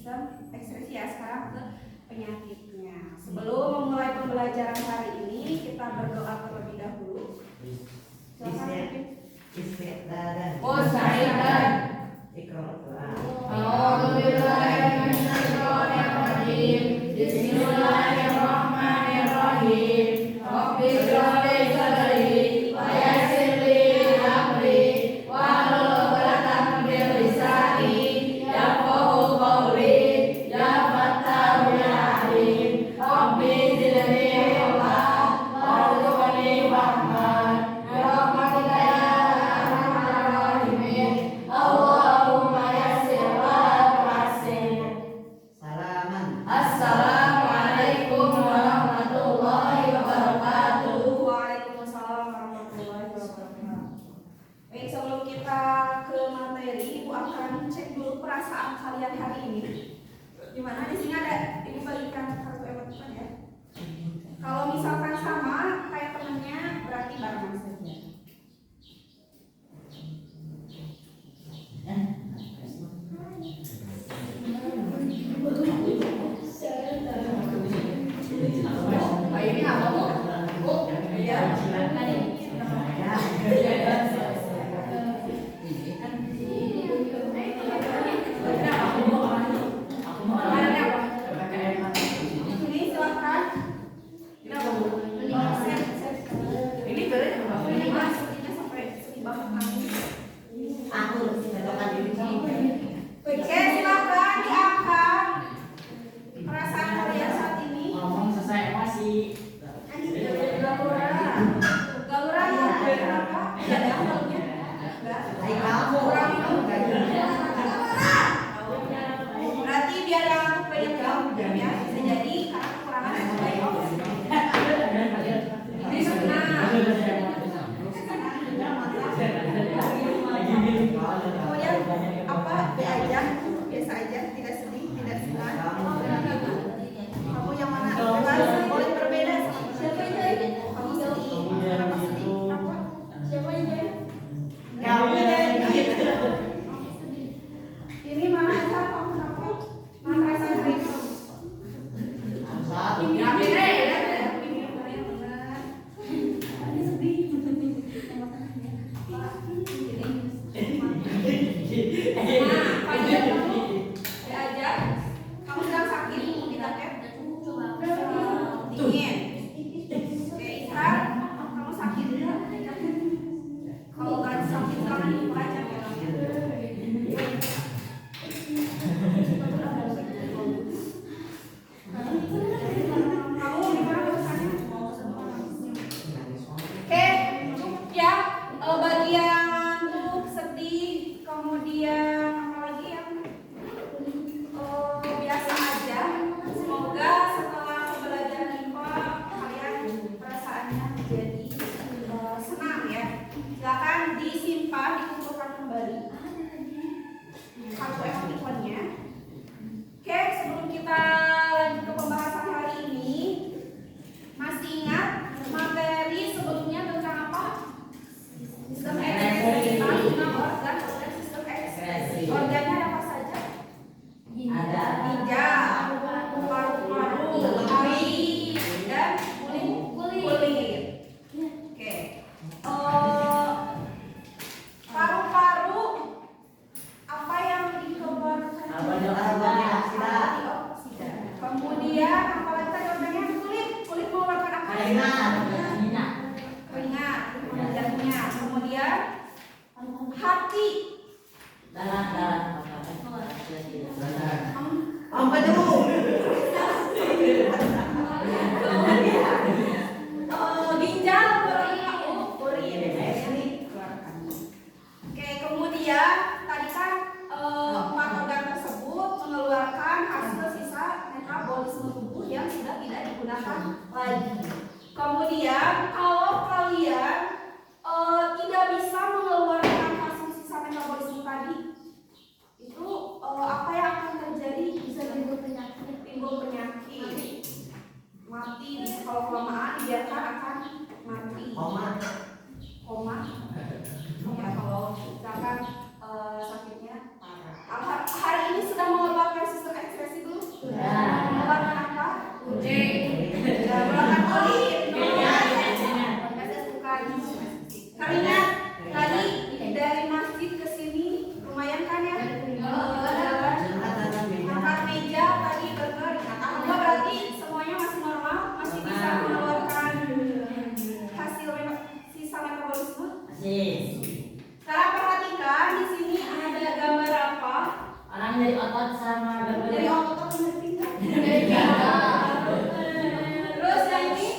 sistem ekskresi ya. Sekarang ke penyakitnya. Sebelum memulai pembelajaran hari ini, kita berdoa terlebih dahulu. Istiqdaran. Oh, saya Bismillahirrahmanirrahim. Rabbi shrah li sadri wa yassir li amri wahlul 'uqdatam min lisani yafqahu qawli ya fattahu ya alim. Rabbi zidni ilma warzuqni fahman bi rahmatika ya arhamar rahimin. Allahumma yassir wa tu'assir. Salaman. Assalamualaikum warahmatullahi wabarakatuh. Waalaikumsalam warahmatullahi wabarakatuh. Baik, sebelum kita ke materi, Ibu akan cek dulu perasaan kalian hari ini. Gimana? Di sini ada, Ibu bagikan kartu emoticon ya. Kalau misalkan sama kayak temennya, berarti barengan saja. Ini apa Bu? Bu? Iya. Ini silakan. Ini boleh ini Mas, ini sampai sebahas kami. Aku belokan diri. Oke, silakan diangkat. Perasaan kalian saat ini. Ngomong selesai emosi. Galuran yang berapa? Tidak ada amalnya. Hai kamu. Berarti biar yang banyak jawab ya. Bisa jadi karena kekurangan SDM. Ini senang. Kemudian apa? Diajak biasa aja, tidak sedih, tidak senang. Kamu yang mana? Bebas, boleh berbeda. Siapa ini? Kamu sedih. Kenapa sedih? Apa? Siapa ini? Kamu Ini mana aja? Kamu kenapa? Mana perasaan hari ini? Ini yang benar. Ini yang benar. Ini sedih. Nah, panjang kamu diajak. Kamu sedang sakit, tidak kan? Dingin. Oke, Isra, kamu sakit tidak? Kalau nggak sakit, jangan dibaca ya. Kamu gimana perasaannya? Oke, cukup ya. Bagian tuh sedih, kemudian apa lagi yang biasa aja. Semoga setelah pembelajaran IPA kalian perasaannya menjadi senang ya. Silakan disimpan, dikumpulkan kembali kartu emoticonnya. Oke, sebelum kita lanjut ke pembahasan hari ini, masih ingat materi sebelumnya tentang apa? Sistem ekskresi. Organ sistem ekskresi. Organnya ada apa saja? Ada Ginjal, paru-paru, hati, dan kulit. Oke. Paru-paru apa yang dikeluarkan? Antioksida. Kemudian apalagi tadi organnya? Kulit mengeluarkan apa? Keringat, wajahnya. Kemudian hati. apa dulu? Ginjal, urin. Ini keluarkan. Oke, kemudian tadi kan 4 organ tersebut mengeluarkan hasil sisa metabolisme tubuh yang sudah tidak digunakan lagi. Kemudian kalau kalian tidak bisa mengeluarkan hasil sisa metabolisme tadi, itu apa yang akan terjadi? Bisa timbul penyakit, mati. Kalau kelamaan dibiarkan akan mati. Koma. Ya, kalau misalkan sakitnya parah. Hari ini sudah mengeluarkan sistem ekskresi otot sama Dari otot atau dari pinggang? Terus Terus yang ini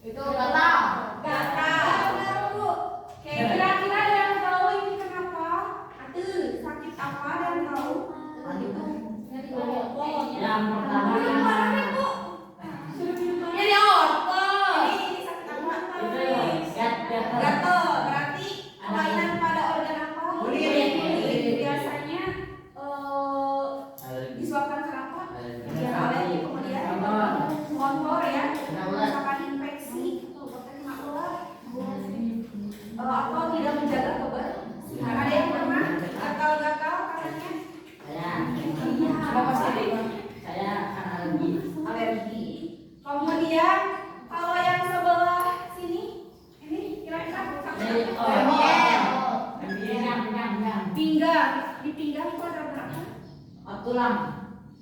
itu gatal. gatal. Oke, kira-kira ada yang tahu ini kenapa? Sakit apa ada yang tahu? yang pertama Minum barangnya, Bu. Suruh minum barang. Ini otot. Ini sakit apa? gatal Gatel, berarti kelainan pada organ apa? Kulit. Biasanya disebabkan kenapa? Ya, alergi, kemudian kotor ya, misalkan infeksi, kena ular, atau tidak menjaga kebersihan. Ada yang pernah gatal-gatal katanya? saya kan alergi Alergi. Kemudian kalau yang sebelah sini, ini kira-kira sakit apa? Pinggang. Di pinggang itu ada berapa? tulang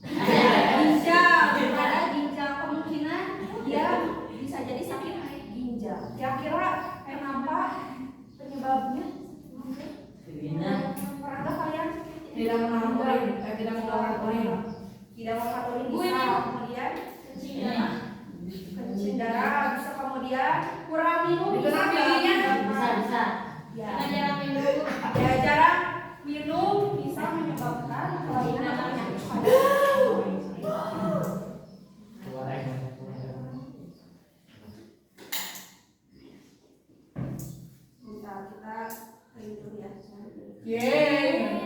Ginjal, ada ginjal, kemungkinan dia bisa jadi sakit ginjal. Kira-kira kenapa penyebabnya? Pernah nggak kalian? Tidak mengeluarkan urin. Tidak mengeluarkan urin. Tidak mau urin bisa, kemudian kencing darah, bisa kemudian kurang minum, bisa giginya. bisa ya. Ya, jarang minum bisa menyebabkan kelainan atau penyakit pada Bentar, kita itu ya. Yeay.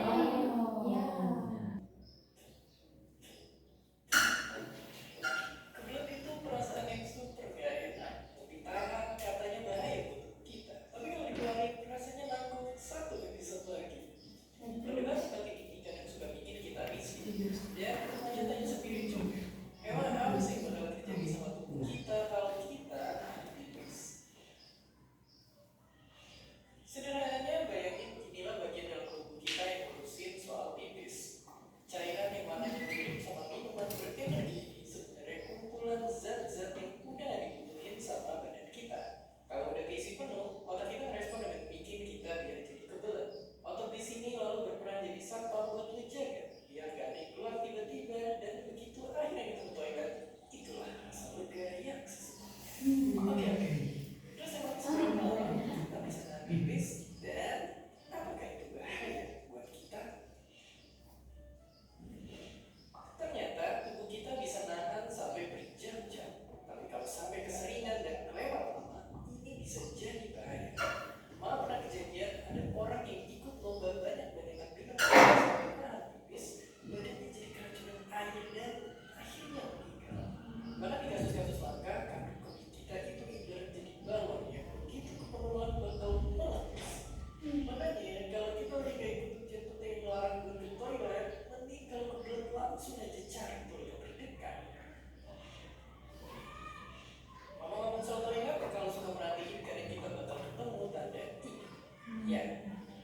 Kebelet itu perasaan yang super gak enak. Ditahan katanya bahaya untuk kita. Tapi kalau dikeluarin rasanya nanggung satu episode lagi. Berdebatan seperti ini kadang suka bikin kita risih. Ya, tanya-tanya sendiri juga. Emang apa sih yang bakal terjadi sama tubuh kita kalau kita tipis? Sederhananya bayangin inilah bagian dalam tubuh kita yang ngurusin soal pipis. Cairan yang mana dikirim sama minuman berenergi sebenarnya kumpulan zat-zat yang udah dibutuhin sama badan kita. Kalau udah keisi penuh, otak kita merespon dengan bikin kita biar jadi kebelet. Otot di sini lalu berperan jadi satpam buat ngejaga biar gak ada yang keluar tiba-tiba, dan begitu akhirnya kita ke toilet, itulah rasa lega yang sesungguhnya. Oke. Terus emang seberapa lama kita bisa nahan pipis, dan apakah itu bahaya buat kita? Ternyata tubuh kita bisa nahan sampai berjam-jam. Tapi kalau sampai keseringan dan kelewat lama, ini bisa jadi bahaya. Malah pernah kejadian ada orang yang ikut lomba banyak-banyakan minum sampai nahan pipis, badannya jadi keracunan air dan akhirnya meninggal. Bahkan di kasus-kasus langka, kanker kulit kita itu ibarat jadi balon yang begitu keperluan bakal meletus. Makanya kalau kita lagi kayak gitu jatuh yang melarang buat ke toilet, mending kalau kebelet langsung aja cari toilet terdekat. Ngomong-ngomong soal toilet, kalau suka merhatiin kadang kita bakal ketemu tanda ini. Ya,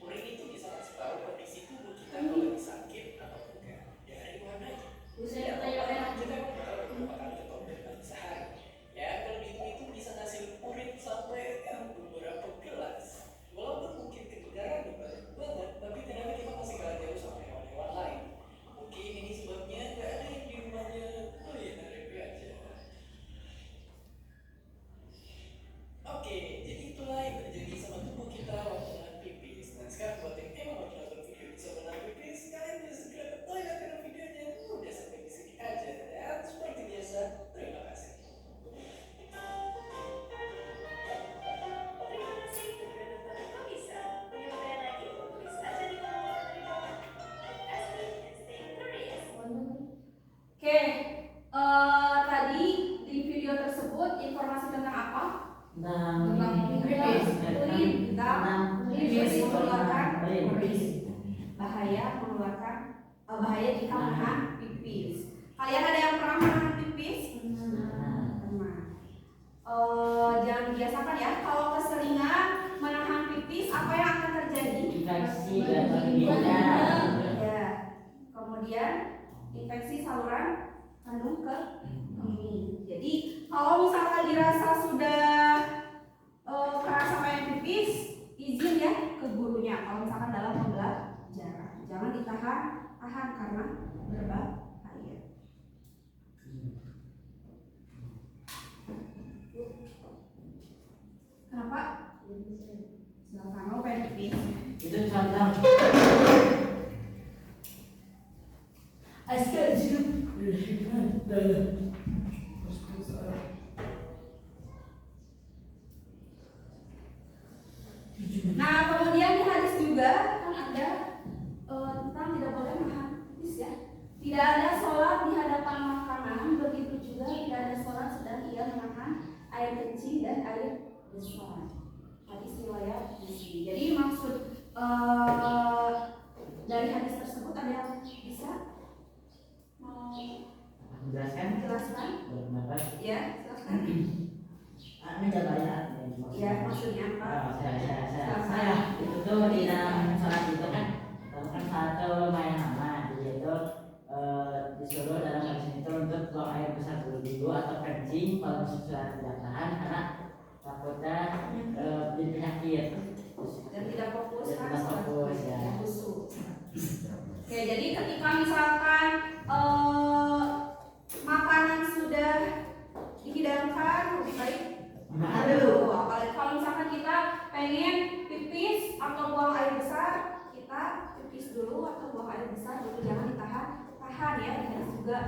urin itu bisa ngasih tahu kondisi tubuh kita kalau lagi sakit atau enggak dari warnanya. Ya, kita kan tahu berapa kali ke toilet dalam sehari. Ya, kalau dihitung-hitung bisa ngasih urin sampai beberapa gelas. Walaupun mungkin kedengarannya banyak banget, tapi ternyata kita masih kalah jauh sama hewan-hewan lain. Mungkin ini sebabnya nggak ada yang di rumahnya review aja. Oke, jadi itulah yang terjadi sama tubuh kita waktu nahan pipis. Dan sekarang buat yang emang lagi nonton video bisa menahan pipis, kalian bisa segera ke toilet karena videonya udah sampai di sini aja. Dan seperti biasa, terima kasih. Oke, tadi di video tersebut informasi tentang apa? Tentang Pipis, pipis. urin, tentang pipis mengeluarkan Urin. urin. Bahaya mengeluarkan bahaya jika menahan pipis. Kalian ada yang pernah menahan pipis? Pernah. Jangan dibiasakan ya. Kalau keseringan menahan pipis, apa yang akan terjadi? infeksi gatal ginjal Ya. Kemudian infeksi saluran kandung ke kemih. Jadi kalau misalkan dirasa sudah kerasa pengen pipis, izin ya ke gurunya. Kalau misalkan dalam pembelajaran, jangan ditahan tahan karena berbahaya. Kenapa? Silakan mau pengen pipis. Itu contoh. Nah, kemudian di hadis juga kan ada tentang tidak boleh menahan pipis ya. Tidak ada sholat di hadapan makanan, begitu juga tidak ada sholat sedang ia menahan air kencing dan air besar. Hadis riwayat Muslim. Jadi maksud dari hadis tersebut ada yang bisa mau Menjelaskan. menjelaskan? Berpendapat. Ya, silakan. Ini udah banyak. Ya, maksudnya apa? Saya itu tuh di dalam sholat itu kan satu lumayan lama, jadi itu disuruh dalam hadis itu untuk buang air besar dulu atau kencing kalau sudah tidak tahan karena takutnya jadi penyakit Dan tidak fokus dan kan? tidak fokus ya. Khusus. Oke, jadi ketika misalkan makanan sudah dihidangkan, lebih baik Aduh. apalagi kalau misalkan kita pengen pipis atau buang air besar, kita pipis dulu atau buang air besar dulu, jangan tahan ya. Ini juga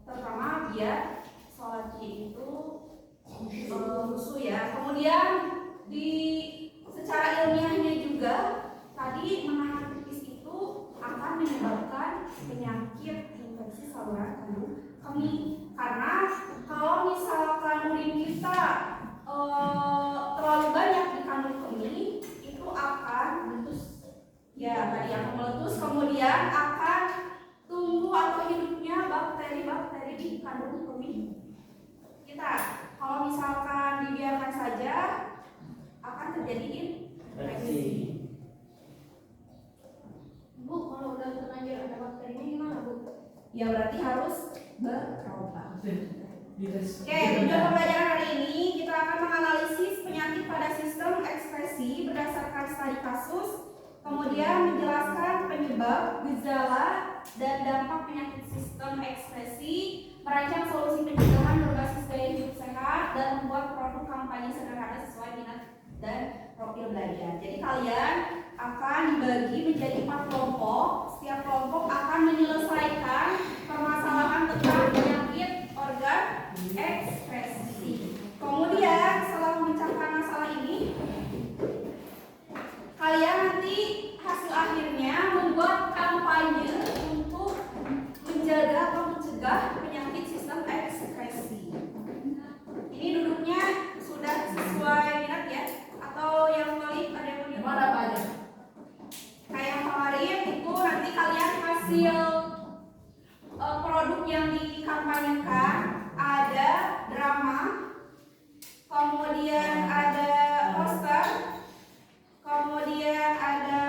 pertama biar sholat itu khusyuk ya. Kemudian di secara ilmiahnya juga tadi menahan pipis itu akan menyebabkan penyakit infeksi saluran kemih. Karena kalau misalkan urin kita terlalu banyak di kandung kemih, itu akan meletus. Ya, tadi akan meletus, kemudian akan tumbuh atau hidupnya bakteri-bakteri di kandung kemih kita. Kalau misalkan dibiarkan saja, akan terjadi infeksi. Bu, kalau udah terlanjur ada bakterinya gimana, Bu? Ya berarti harus berobat. Oke, tujuan pembelajaran hari ini kita akan menganalisis penyakit pada sistem ekspresi berdasarkan studi kasus, kemudian menjelaskan penyebab, gejala, dan dampak penyakit sistem ekspresi, merancang solusi pencegahan berbasis gaya hidup sehat, dan membuat produk kampanye sederhana sesuai minat dan profil belajar. Jadi kalian akan dibagi menjadi 4 kelompok. Setiap kelompok akan menyelesaikan permasalahan tentang penyakit organ ekspresi. Kemudian setelah memecahkan masalah ini, kalian nanti hasil akhirnya membuat kampanye untuk menjaga atau mencegah penyakit sistem ekspresi. Ini duduknya sudah sesuai minat ya? Atau yang balik ada yang punya? Mana apa aja? Kayak yang kemarin itu nanti kalian hasil produk yang dikampanyekan ada drama, kemudian ada poster, kemudian ada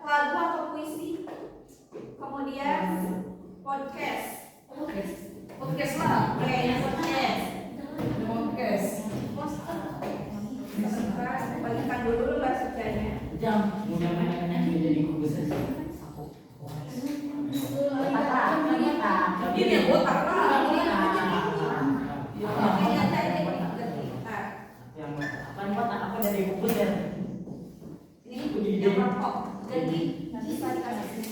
lagu atau puisi, kemudian podcast. Podcast lah. Podcast. Podcast. Bagikan dulu bahasanya. Jam mudah mana jadi kugus aku. Ini yang botak lah. Yang apa aku dari kugus ya. Ini yang rokok. Jadi bisa dikasih.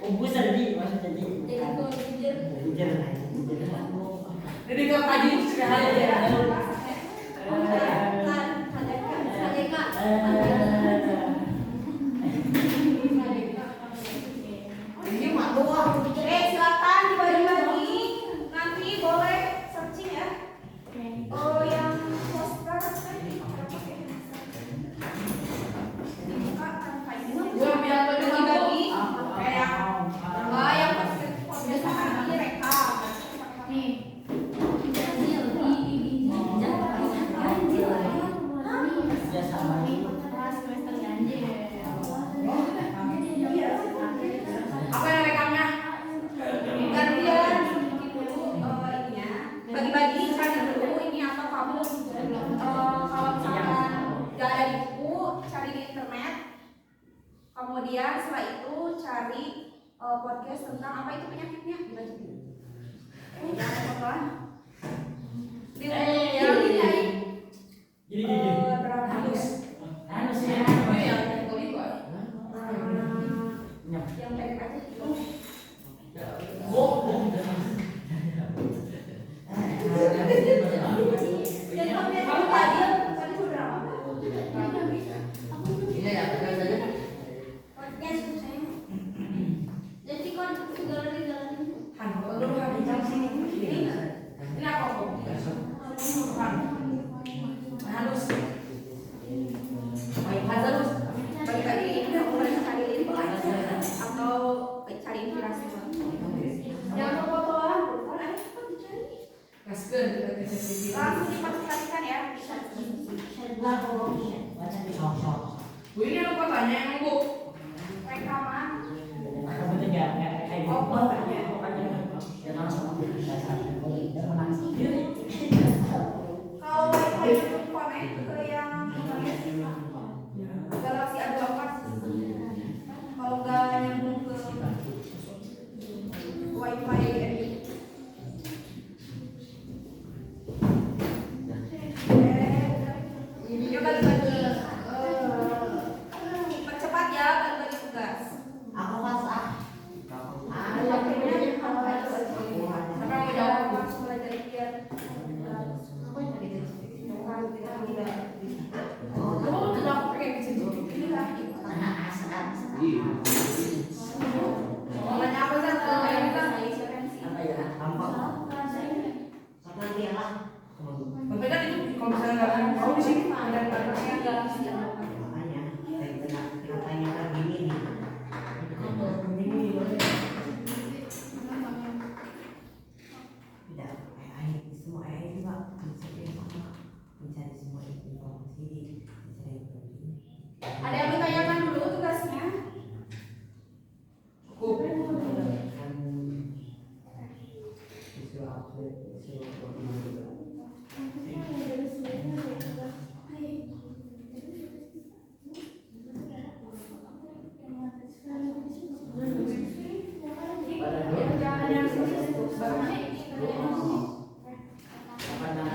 Kugus tadi maksud jadi. Jadi kalau tadi sekali ya. Ini mak doang. Silakan dibagi-bagi. Nanti boleh searching ya. Oh, yang poster dibuka tanpa ini. Gua biar Dibagi kayak yang poster biasanya nanti rekam. Nih. Apa yang rekamnya? Gantian bikin dulu ininya. Bagi-bagi cari dulu ini atau kamu kalau misalkan gak ada di buku cari di internet. Kemudian setelah itu cari cari podcast tentang apa itu penyakitnya dibaca dulu. Jangan apa-apa. Di yang ini Gini. halus. Halus ya. Yang pendek aja. Dan kamu tadi udah apa? Iya ya, tekan saja. Podcast saya. Jadi kan galeri. Han, kalau dulu kan di sini. Ini apa kok? Halus. Baik, halus. Bagi-bagi ini aku boleh cari info aja atau cari inspirasi. Jangan lupa fotoan, bukan ada cepat dicari. Kaskeun kita ke Langsung dipastikan ya. Baca di sok-sok. ini apa tanya yang Bu? Rekaman. Atau betul nggak kayak gitu. Ya langsung dasar. Jangan menangis sendiri. Kalau wifi itu connect ke yang Galaxy A24. Kalau nggak nyambung ke wifi edit. Yuk bagi-bagi. Percepat ya bagi-bagi tugas. Aku pas Siapa yang mau jawab langsung belajar biar. Kamu kenapa pengen ke situ? Ini lah. Mau nanya apa sih? apa ya? Tapi kan itu kalau misalnya nggak ada kau di sini ada yang Galaxy A24. Ada yang ditanyakan dulu tugasnya?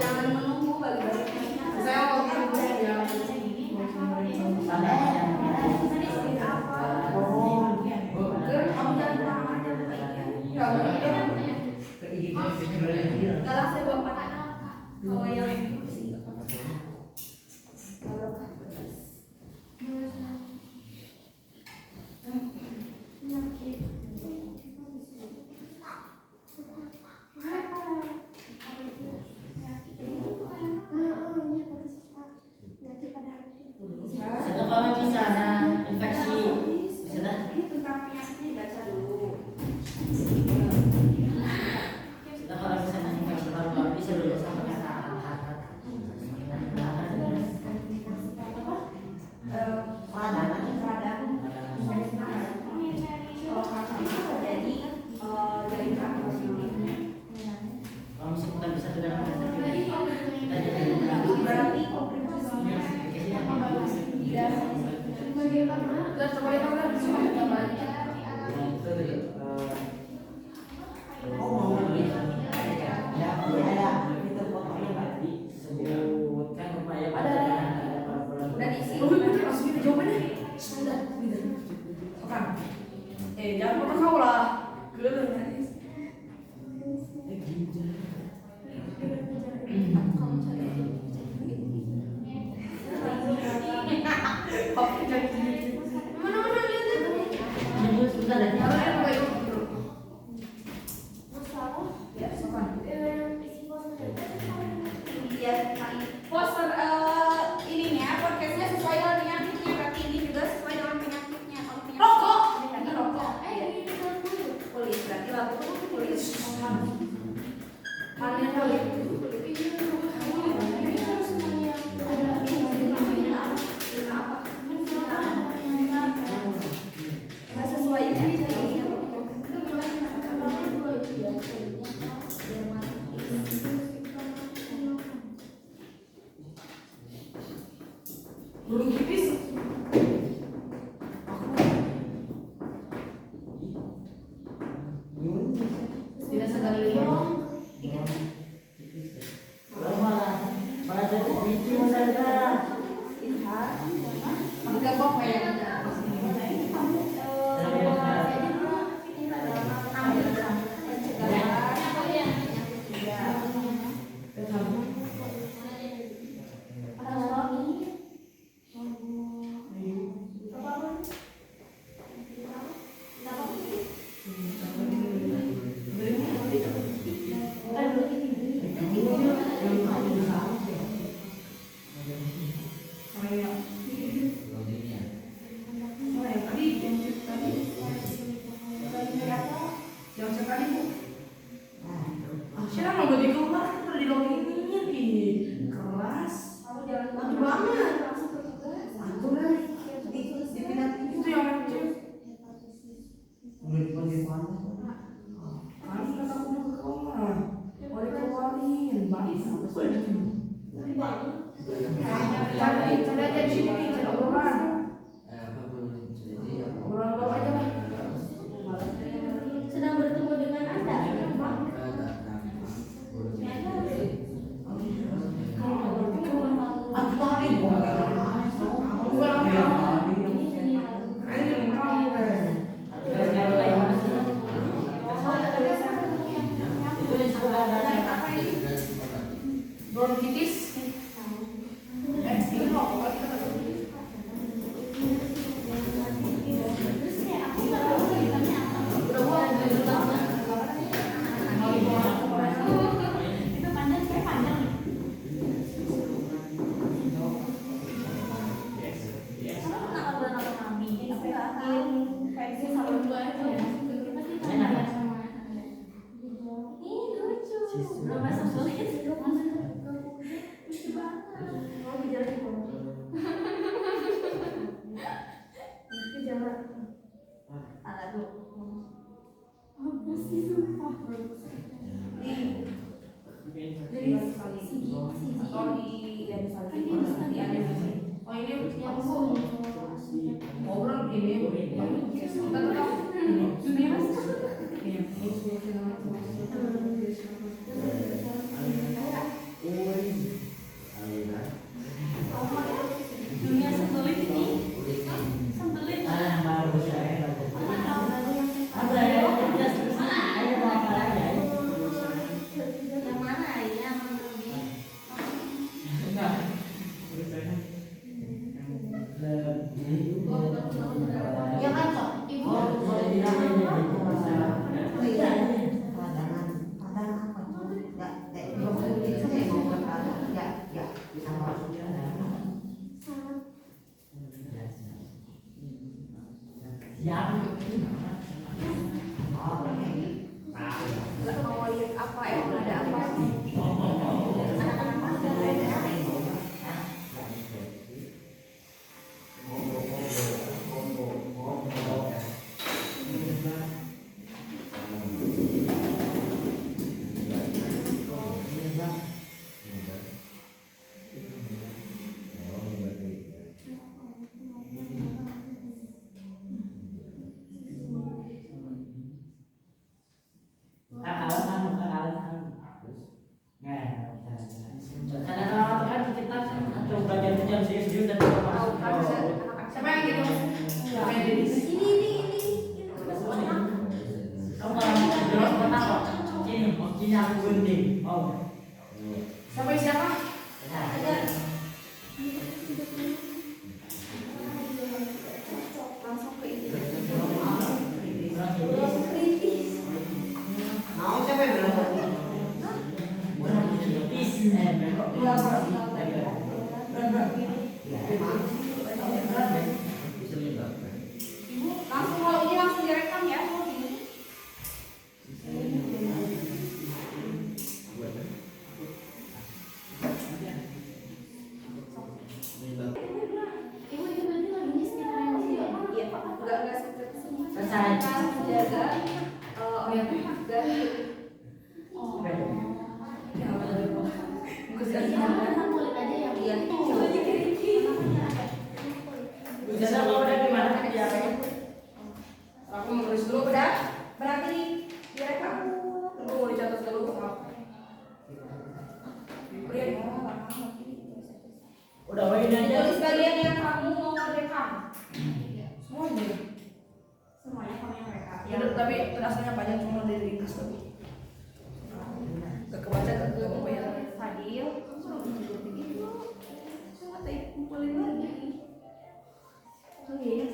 Jangan menunggu bagi-bagi. saya mau ya. Kamu jangan kurang aja Galaxy A24. Kalau yang Satu kalau misalnya infeksi, misalnya tentang penyakitnya dibaca dulu. satu kalau misalnya infeksi paru-paru bisa dulu sama kata Radang. Kalau kanker terjadi dari kanker. kalau misalnya kita bisa dengan kita jadi Berarti komplikasinya tidak. Dan coba lihat kan semua banyak. disebutkan upaya Udah diisi. Lu bener langsung kita jawabannya. Sudah, gitu. Okan. Jangan pernah kau lah. Geleng nangis. Oke, jadi Mana-mana lihat itu. sebentar dan Ya, sopan. Iya, poster ininya podcastnya sesuai dengan penyakitnya. Berarti ini juga sesuai dengan penyakitnya. Kalau penyakit Rokok. ini rokok. Kulit berarti lagu itu kulit. Kalian kulit. Nggak sesuai ya. bulu tipis. Tidak sekali malah jadi bikin saja. Enggak apa-apa ya. Yang sekali Bu. Siapa mau bagi keluar kan di loginnya di kelas. Mantap banget. Mantap kan? Di pindah itu yang kecil. Kan kata aku mau ke kamar. Mau dikeluarin, bagus. Coba aja di sini, coba obrolan. Obrolan bawa aja lah. Sedang bertemu dengan Anda. Bronkitis. Ini rokok. Oh ini apa Bu? Ngobrol ini kita tahu. Ini Mas. Iya. Dunia sembelit ini. Sembelit. Bagus ya. Ada ya, ayo apa lagi? Yang mana yang lebih? Ya kan Pak? Ibu. Mau lihat apa ya? Ada apa? Siapa yang gitu? Ini. Sampai siapa? Langsung ke ini. Mau siapa yang bilang? Ibu langsung kalau ini langsung direkam ya. Ibu itu berarti lagunya sekitar yang sini ya? Iya Pak. Enggak sekitar sini. Selesai. Jaga. Enggak. Kulit aja yang iya. Bisa kalau udah gimana dia? Aku mau tulis dulu udah. Berarti banyak cuma dari ringkas tapi gak kebaca ke apa ya. Fadil, kamu belum tidur begitu. Coba tadi kumpulin lagi. Oh iya.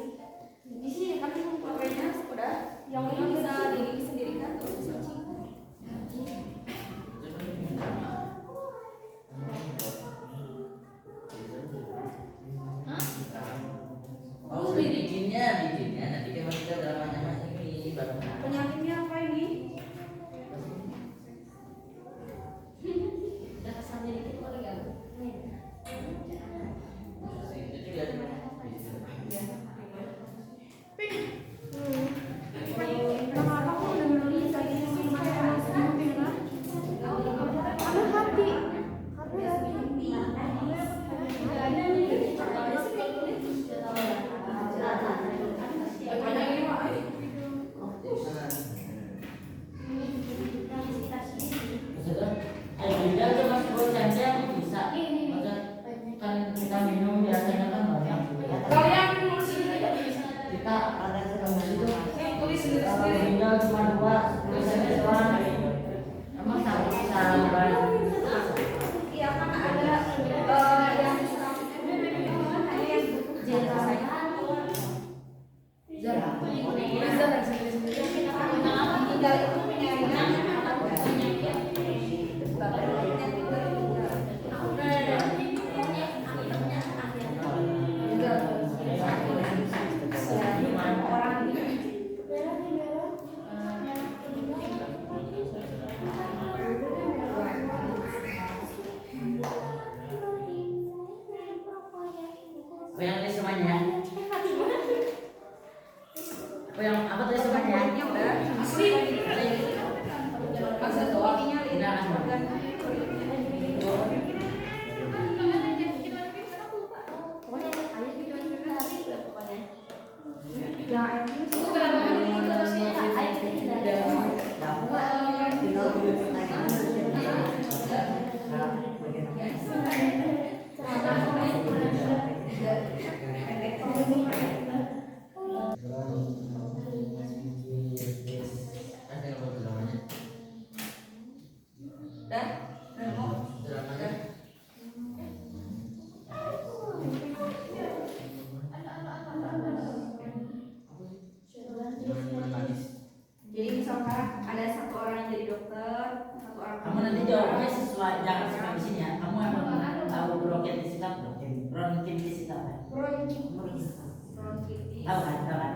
Di sini kan kumpulnya udah. Yang ini bisa disendirikan tuh suci. Oh, bikinnya nanti kan kita udah banyak ini baru. Penyakitnya apa ini? Kan kita minum biasanya kan banyak. Kalian nulis ini Kita ada sekarang itu tulis kalau sendiri. tinggal cuma 2 tulisannya doang. Emang sabar. Iya kan ada yang tinggal itu penyaringan Apa yang tadi semuanya? Apa yang apa tadi semuanya? udah asli masa doanya lihat organ ya jadi misalkan ada satu orang yang jadi dokter, satu orang Kamu nanti jawabnya sesuai, jangan sesuai di sini ya. Kamu emang tahu bronkitis itu bronkitis itu apa? bronkitis. Tahu kan? Tahu kan?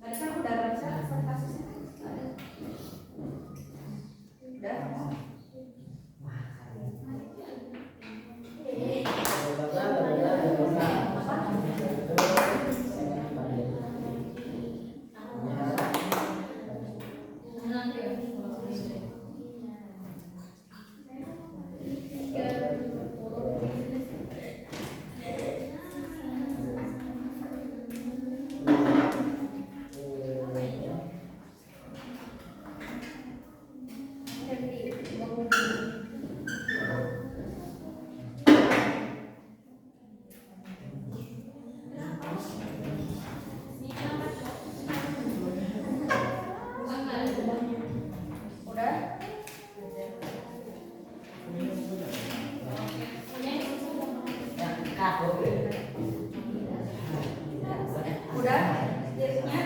Tadi kan udah baca kasusnya. Udah. Udah jadinya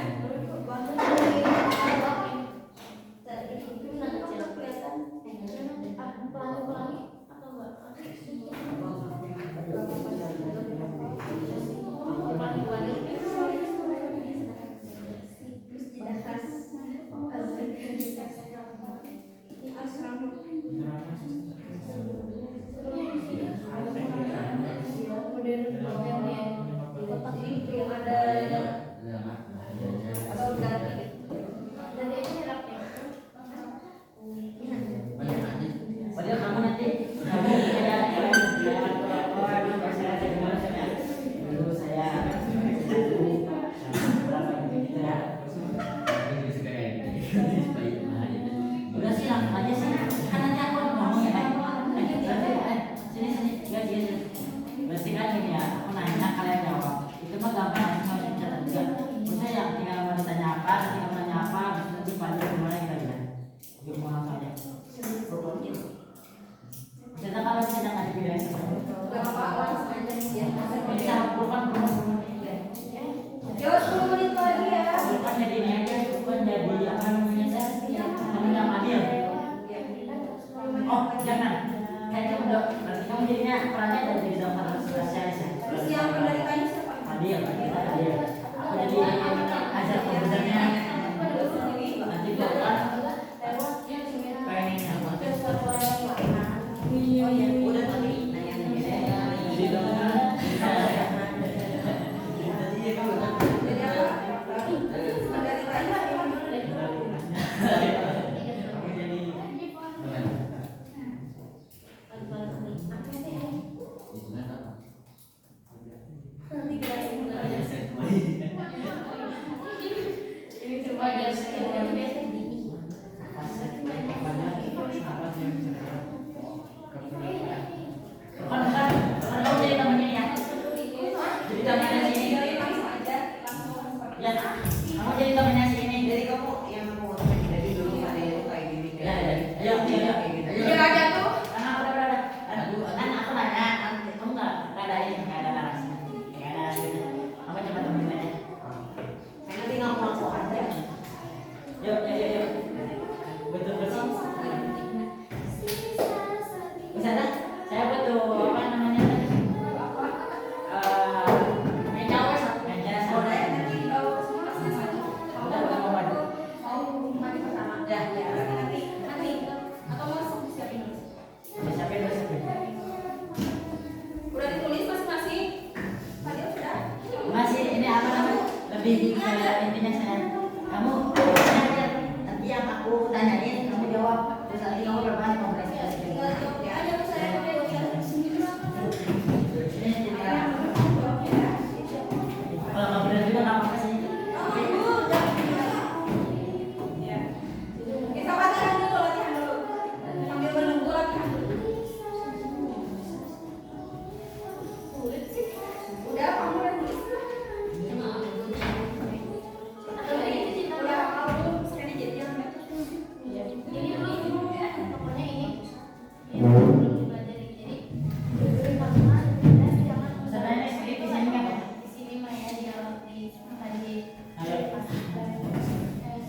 Padahal kamu nanti kamu kayak dulu saya udah sih langsung aja sih kan nanti aku ngomong ya kan sini berarti kan gini ya aku nanya kalian jawab itu mah gampang cuma bisa juga maksudnya yang tinggal mau ditanya apa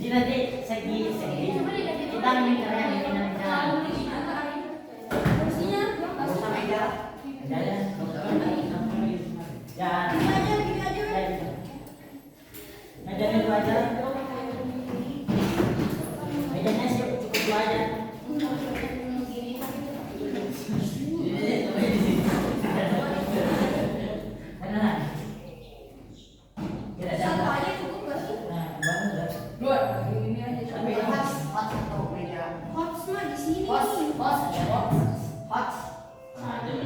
Jadi nanti segi kita bicara bikin acara. Sama meja. Ya. Mejanya itu aja. Mejanya sih cukup dua aja.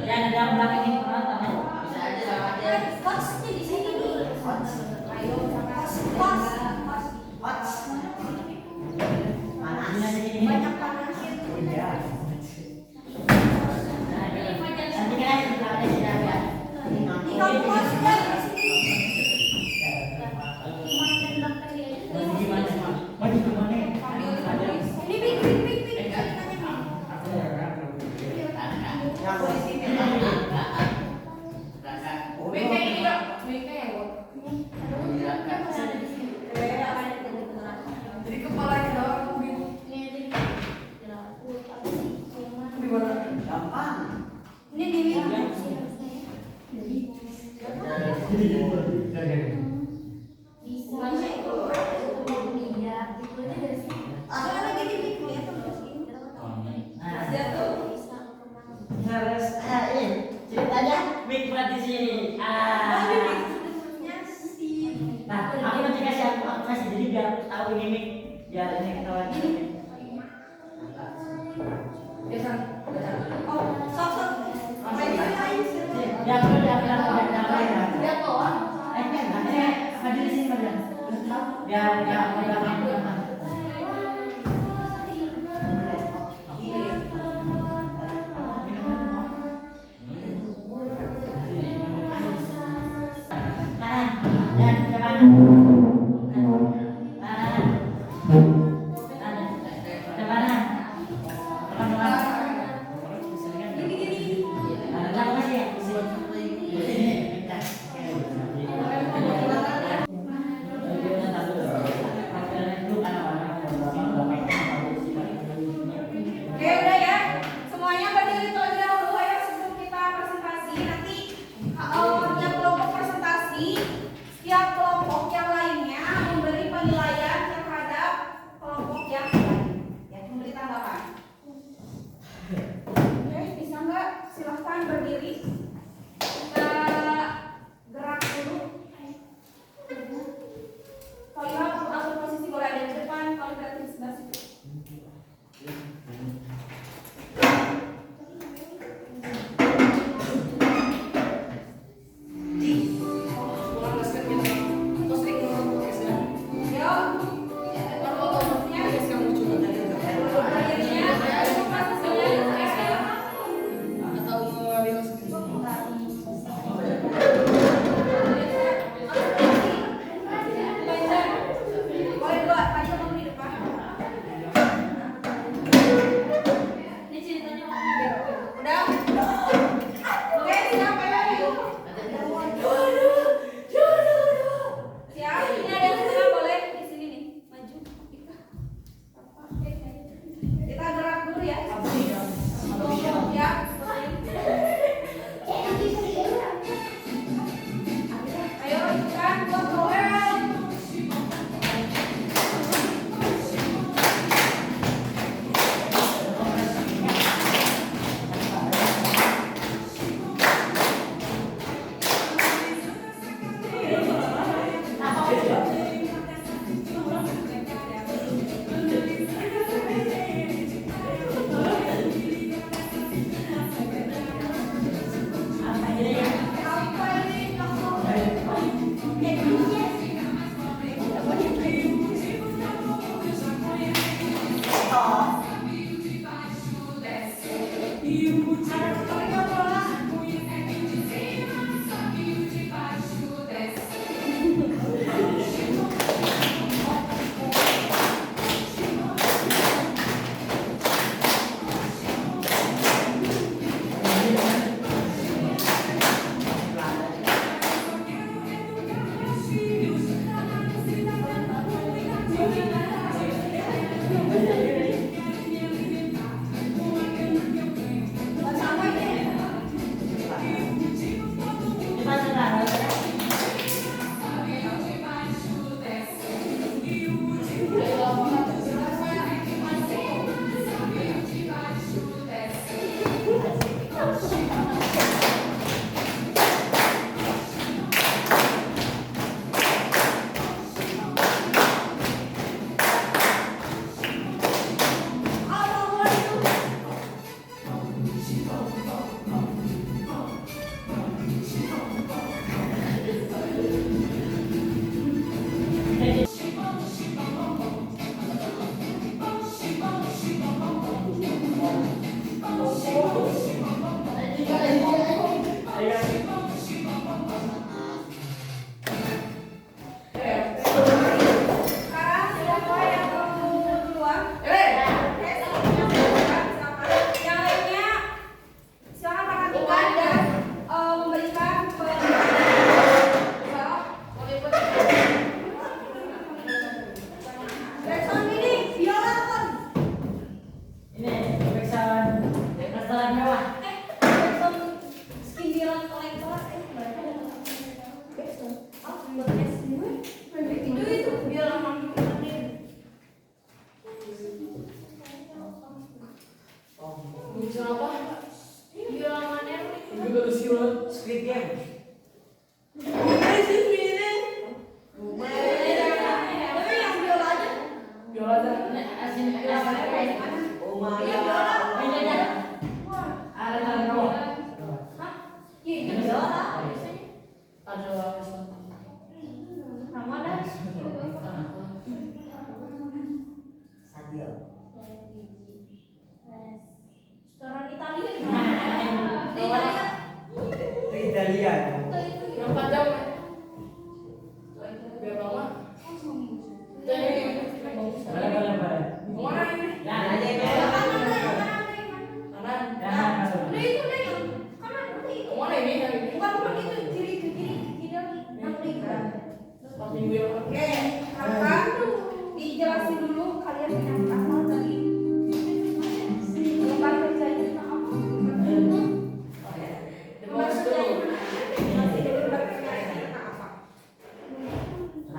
Yang dalam belakang ini penonton ya. Bisa aja sama aja. Banyak panasnya. Nanti kan ada sudah ya. Di kampus ya. Ini big. Yang polisi jadi kepalanya doang gampang. Ini di ceritanya Mik buat di sini. Nah, aku nanti kasih jadi biar tahu ini Mik, biar ini ketahuan. Oke, udah ya. Semuanya berdiri terlebih dahulu ya sebelum kita presentasi. Nanti tiap kelompok presentasi, setiap kelompok yang lainnya memberi penilaian terhadap Bisa apa? Iya mana? Juga baru silat. Squid Game. Gimana sih ini? Tapi yang biola aja. Biola aja. Oh my Iya, god. biola. Ada kamu. Iya itu biola. Ada Nama dah. Sadil. Restoran Italia gimana? Di Italia. Itu Italia. yang 4 jam. Biar lama. Boleh. Kemana ini? Nah, aja itu. Kanan. Udah itu deh yang kanan nanti. Kemana ini? Yang ini? Bukan itu kiri ke kiri lagi. Nanti. Pas minggu yang Oke, maka dijelasin dulu kalian yang apa tadi. Bukan kerjanya apa? Dibahas dulu.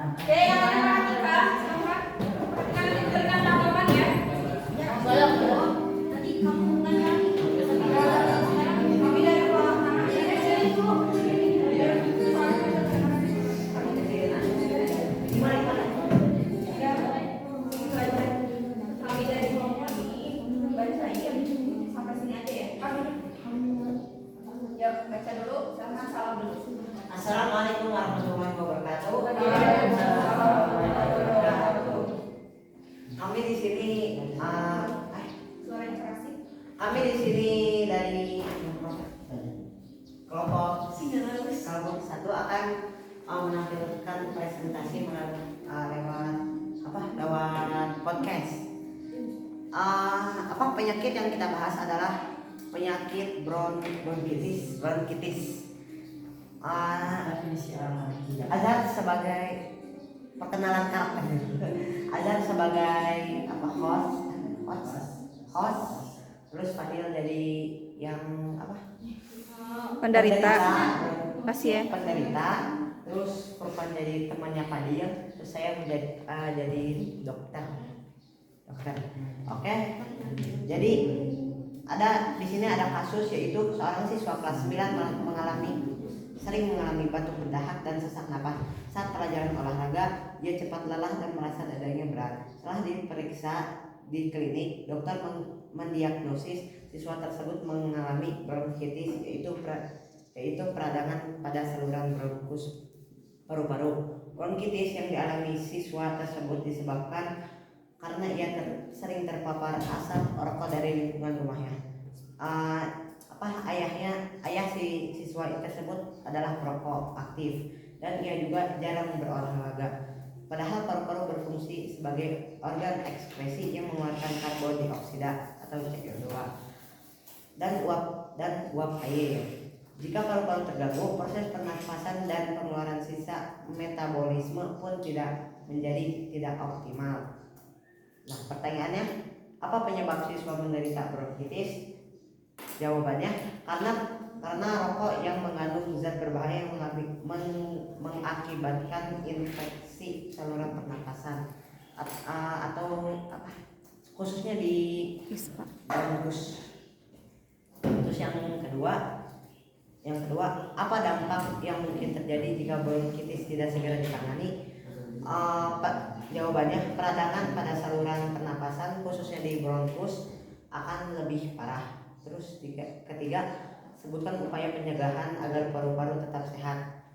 Oke, yang kalian perhatikan, silahkan. Perhatikan nanti berikan tanggapan ya. Saya Nanti kamu nanya lagi. Kami dari bawah mana? Ini dari dulu. Kami dari bawah ini bacain sampai sini aja ya. Ya, baca dulu, silahkan salam dulu. Assalamualaikum warahmatullahi wabarakatuh. Kami di sini Suara yang keras sih. kami di sini dari kelompok kelompok 1 akan menampilkan presentasi lewat lewat podcast. Penyakit yang kita bahas adalah penyakit bronkitis. Azhar sebagai perkenalan karakter. Azhar sebagai host. Terus Fadil jadi yang Penderita. Pasien. Penderita. Terus Furqan jadi temannya Fadil. Terus saya jadi dokter. Oke. Jadi di sini ada kasus, yaitu seorang siswa kelas 9 sering mengalami batuk berdahak dan sesak napas saat pelajaran olahraga. Dia cepat lelah dan merasa dadanya berat. Setelah diperiksa di klinik, dokter mendiagnosis siswa tersebut mengalami bronkitis, yaitu peradangan pada saluran bronkus paru-paru. Bronkitis yang dialami siswa tersebut disebabkan karena ia sering terpapar asap rokok dari lingkungan rumahnya. Ayah si siswa tersebut adalah perokok aktif dan ia juga jarang berolahraga. Padahal paru-paru berfungsi sebagai organ ekskresi yang mengeluarkan karbon dioksida atau CO2 dan uap air. Jika paru-paru terganggu, proses pernafasan dan pengeluaran sisa metabolisme pun tidak optimal. Nah, pertanyaannya, apa penyebab siswa menderita bronkitis? Jawabannya, karena rokok yang mengandung zat berbahaya yang mengakibatkan infeksi saluran pernapasan atau khususnya di bronkus. Terus yang kedua, apa dampak yang mungkin terjadi jika bronkitis tidak segera ditangani? Jawabannya, peradangan pada saluran pernapasan khususnya di bronkus akan lebih parah. Terus ketiga, sebutkan upaya pencegahan agar paru-paru tetap sehat.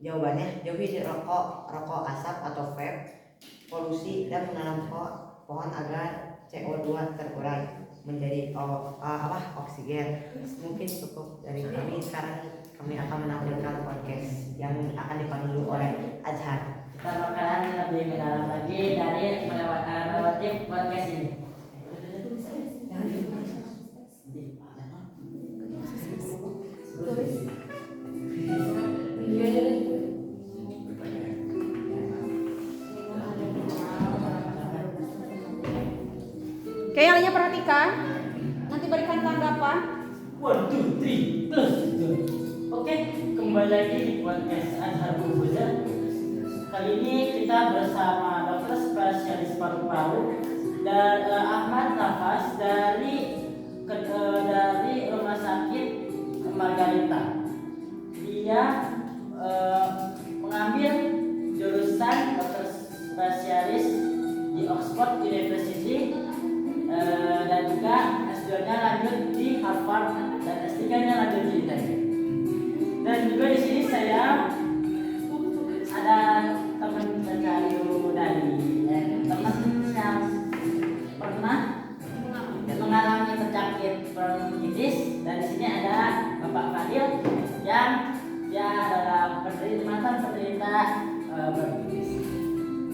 Jawabannya, jauhi rokok asap atau vape, polusi, dan menanam pohon agar CO2 terurai menjadi oksigen. Mungkin cukup dari kami. Sekarang kami akan menampilkan podcast yang akan dipandu oleh Azhar. Kita bakalan lebih mendalam lagi dari melewati podcast ini. Oke, yang lainnya perhatikan. Nanti berikan tanggapan. 1, 2, 3, plus. Oke, kembali lagi di podcast Azhar Bubuza. Kali ini kita bersama dokter spesialis paru-paru dan Ahmad Nafas dari dari rumah sakit Margarita. Dia mengambil jurusan dokter spesialis di Oxford University, dan juga S2-nya lanjut di Harvard dan S3-nya lanjut di ITB. Dan juga di sini saya ada teman saya dari teman yang pernah mengalami penyakit bronkitis, dan di sini ada Bapak Fadil yang dia adalah mantan penderita bronkitis.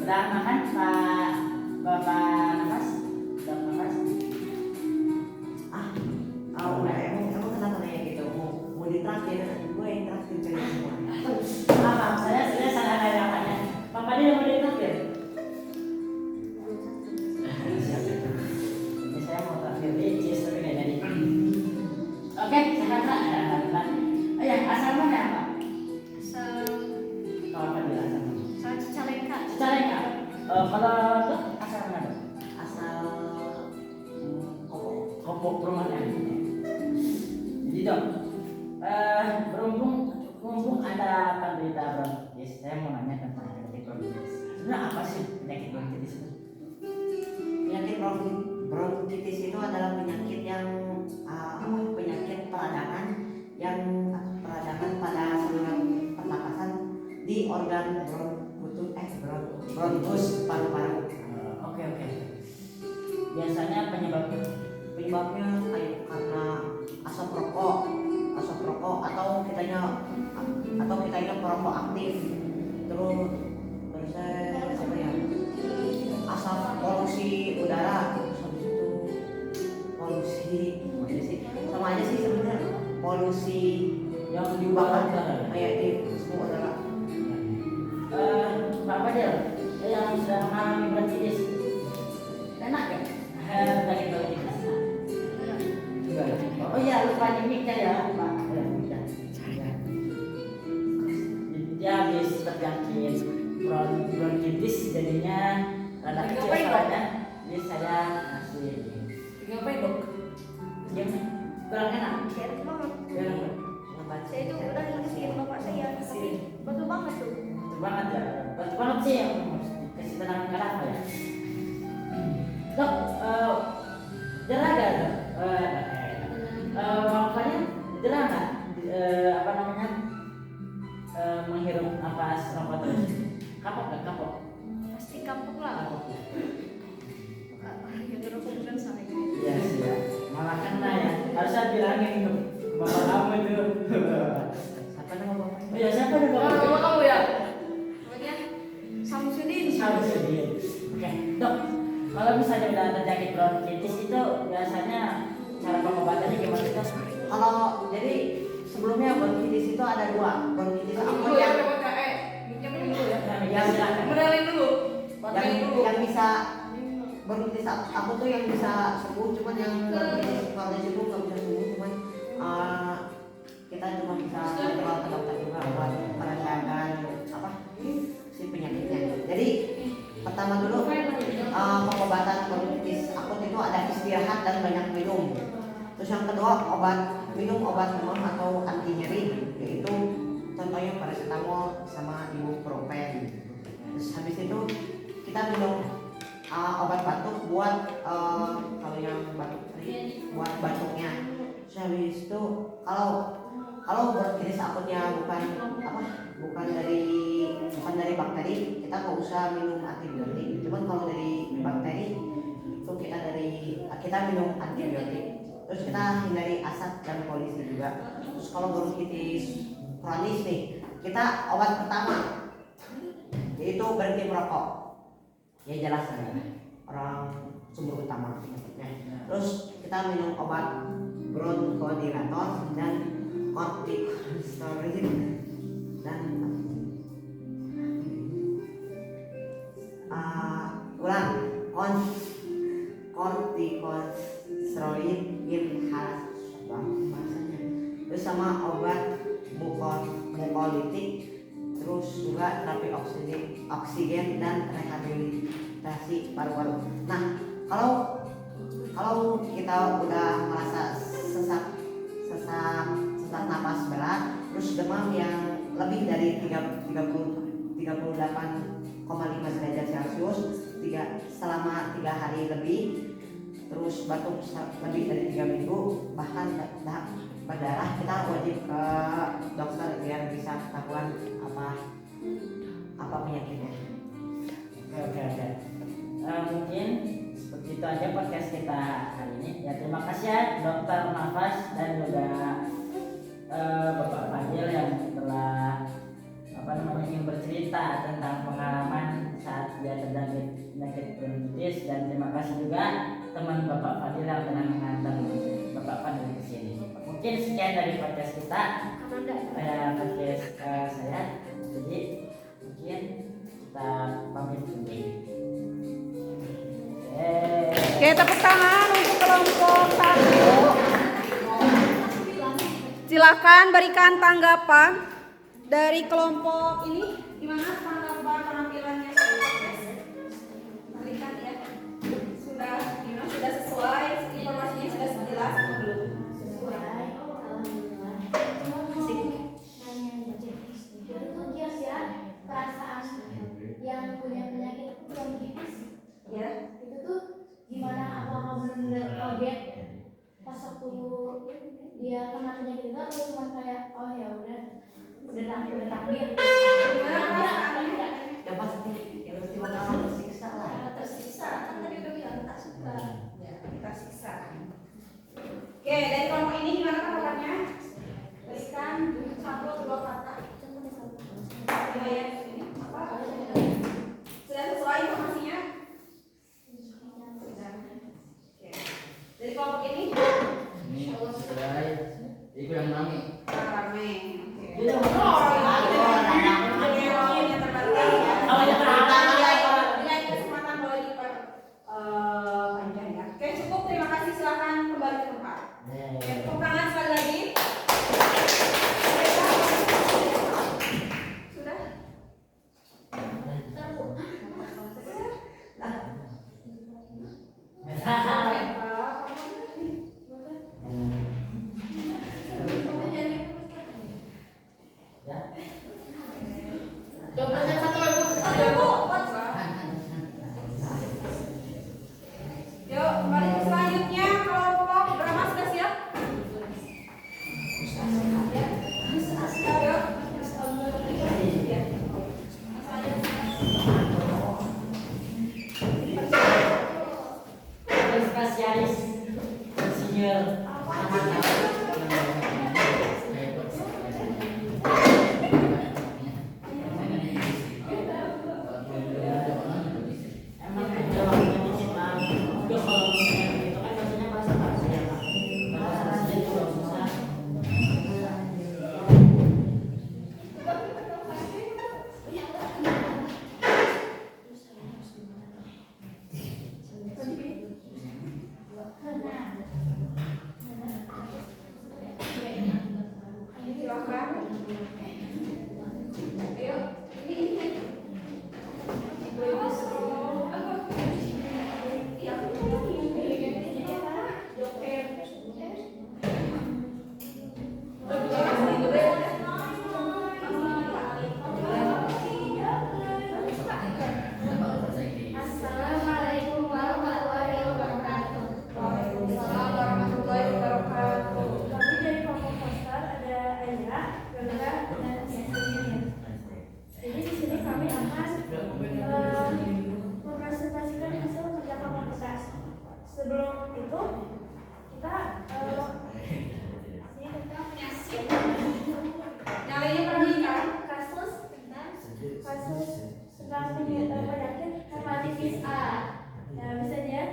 Sudah makan Pak Bapak Nafas? Sudah nafas? Udah emang kenapa nanya gitu? Mau ditraktir? Gue yang traktir kalian semua. Maaf, saya salah tanya. Pak Fadil mau ditraktir? Ini saya mau traktir di cheese tapi nggak jadi. Oke, sehat Pak. Oh ya, asal mana ya Pak? Kalau Fadil asal mana? Cicalengka. Cicalengka. Kalau itu asal mana dok? Asal Kopo perumahan. Jadi dok, berhubung ada penderita bronkitis, saya mau nanya tentang penyakit bronkitis. Sebenarnya apa sih penyakit bronkitis itu? penyakit bronkitis itu adalah penyakit yang penyakit peradangan pada saluran pernapasan di organ bronkus paru-paru. Oke. Biasanya penyebabnya Kayak karena asap rokok atau kitanya perokok aktif, terus apa ya, asap polusi udara, habis itu polusi sama aja sih sebenarnya, polusi yang dibakar udara. kayak di semua udara. Pak Fadil, yang sudah mengalami bronkitis, enak ya? Penyakit bronkitis. Oh iya, lupa nyimiknya ya Pak. Dia habis terjangkit bronkitis, jadinya rada kecil suaranya. Jadi saya ngasih Ngapain dok? yang kurang enak. Enak banget. Ya, Saya itu udah ngasihin bapak saya, tapi betul banget tuh. betul banget ya. Betul banget sih yang harus dikasih tenang kenapa ya. Dok, jerah gak dok? Makanya jerah nggak? Menghirup napas rokok terus. Kapok nggak? Kapok. Pasti kapok lah. Kapok. Yang ngerokok bukan saya. Iya sih ya. Malah kena ya. Harusnya bilangin ke bapak kamu itu. Siapa nama bapaknya? Oh ya, siapa nih bapak? Bapak kamu ya? Namanya Samsudin. Samsudin. Oke, dok. Kalau misalnya udah terjangkit bronkitis itu biasanya cara pengobatannya gimana sih dok? Kalau jadi sebelumnya bronkitis itu ada dua, bronkitis akut yang Ya silakan. yang bisa bronkitis akut tuh yang bisa sembuh, cuman yang bronkitis kronis itu nggak bisa sembuh, cuman kita cuma bisa kontrol ke dokter juga buat meredakan si penyakitnya. Jadi pertama dulu pengobatan bronkitis akut itu ada istirahat dan banyak minum. Terus yang kedua minum obat demam atau anti nyeri, yaitu contohnya paracetamol sama ibuprofen. Terus habis itu kita minum obat batuk buat kalau yang batuk buat batuknya. Terus habis itu kalau bronkitis akutnya bukan dari bakteri, kita nggak usah minum antibiotik. Cuman kalau dari bakteri itu kita minum antibiotik. Terus kita hindari asap dan polusi juga. Terus kalau bronkitis kronis nih, kita obat pertama yaitu berhenti merokok. Ya jelas kan ya, orang sumber utama penyakitnya. Terus kita minum obat bronchodilator dan corticosteroid dan corticosteroid inhalasi bahasanya. Terus sama obat mukolitik, terus juga terapi oksigen dan rehabilitasi paru-paru. Nah, kalau kita udah merasa sesak napas berat, terus demam yang lebih dari 38,5 derajat Celcius selama 3 hari lebih, terus batuk lebih dari 3 minggu, bahkan berdarah, kita wajib ke dokter biar bisa ketahuan apa penyakitnya. Oke. Mungkin seperti itu aja podcast kita hari ini. Ya, terima kasih ya Dokter Nafas dan juga Bapak Fadil yang telah ingin bercerita tentang pengalaman saat dia terjangkit penyakit bronkitis, dan terima kasih juga teman Bapak Fadil yang telah mengantar Bapak Fadil ke sini. Mungkin sekian dari podcast kita. Podcast saya. Jadi mungkin kita pamit dulu. Oke, tepuk tangan untuk kelompok 1. Silakan berikan tanggapan dari kelompok ini. Gimana tanggapan penampilannya? Berikan ya. Sudah sesuai, informasinya sudah jelas atau belum? Sesuai, alhamdulillah. Perasaan yang punya penyakit bronkitis, Ya. itu tuh gimana? Apakah benar-benar kaget pas waktu dia kena penyakit itu, atau cuma kayak oh ya udah takdir? Gimana perasaannya? Ya pasti bakal tersiksa lah. Tersiksa, kan tadi udah bilang tak suka. Ya, tersiksa. Oke, dari kelompok ini gimana tanggapannya? Berikan 1 atau 2 kata. Ya, ya. Ini apa? Sudah sesuai informasinya? Sudah. Oke. Dari kelompok ini? Ikut yang rame. Rame. Oke. Kita Yang terbatas ya. Oh, yang terbatas. Dengan kesempatan boleh panjang ya. Oke, cukup. Terima kasih. Silakan kembali ke tempat. Oke, tepuk tangan sekali lagi. Sudah? Yuk, kembali ke selanjutnya. Kelompok drama sudah siap? Spesialis insinyur. Emang ada waktunya dikit, Bang. Udah kalau misalnya gitu kan biasanya bahasa basi ya, Bang. Bahasa basinya juga susah. Silakan. Ayo, ini. Ibu-ibu semua. Iya, Assalamualaikum warahmatullahi wabarakatuh. Waalaikumsalam warahmatullahi wabarakatuh. Kami dari kelompok poster ada Aira, Gaga, dan Yasmin. Jadi di sini kami akan mempresentasikan hasil kerja kelompok kita. Sebelum itu kita Nyalinya pendidikan. kasus tentang penyakit hepatitis A. Nah, bisa dia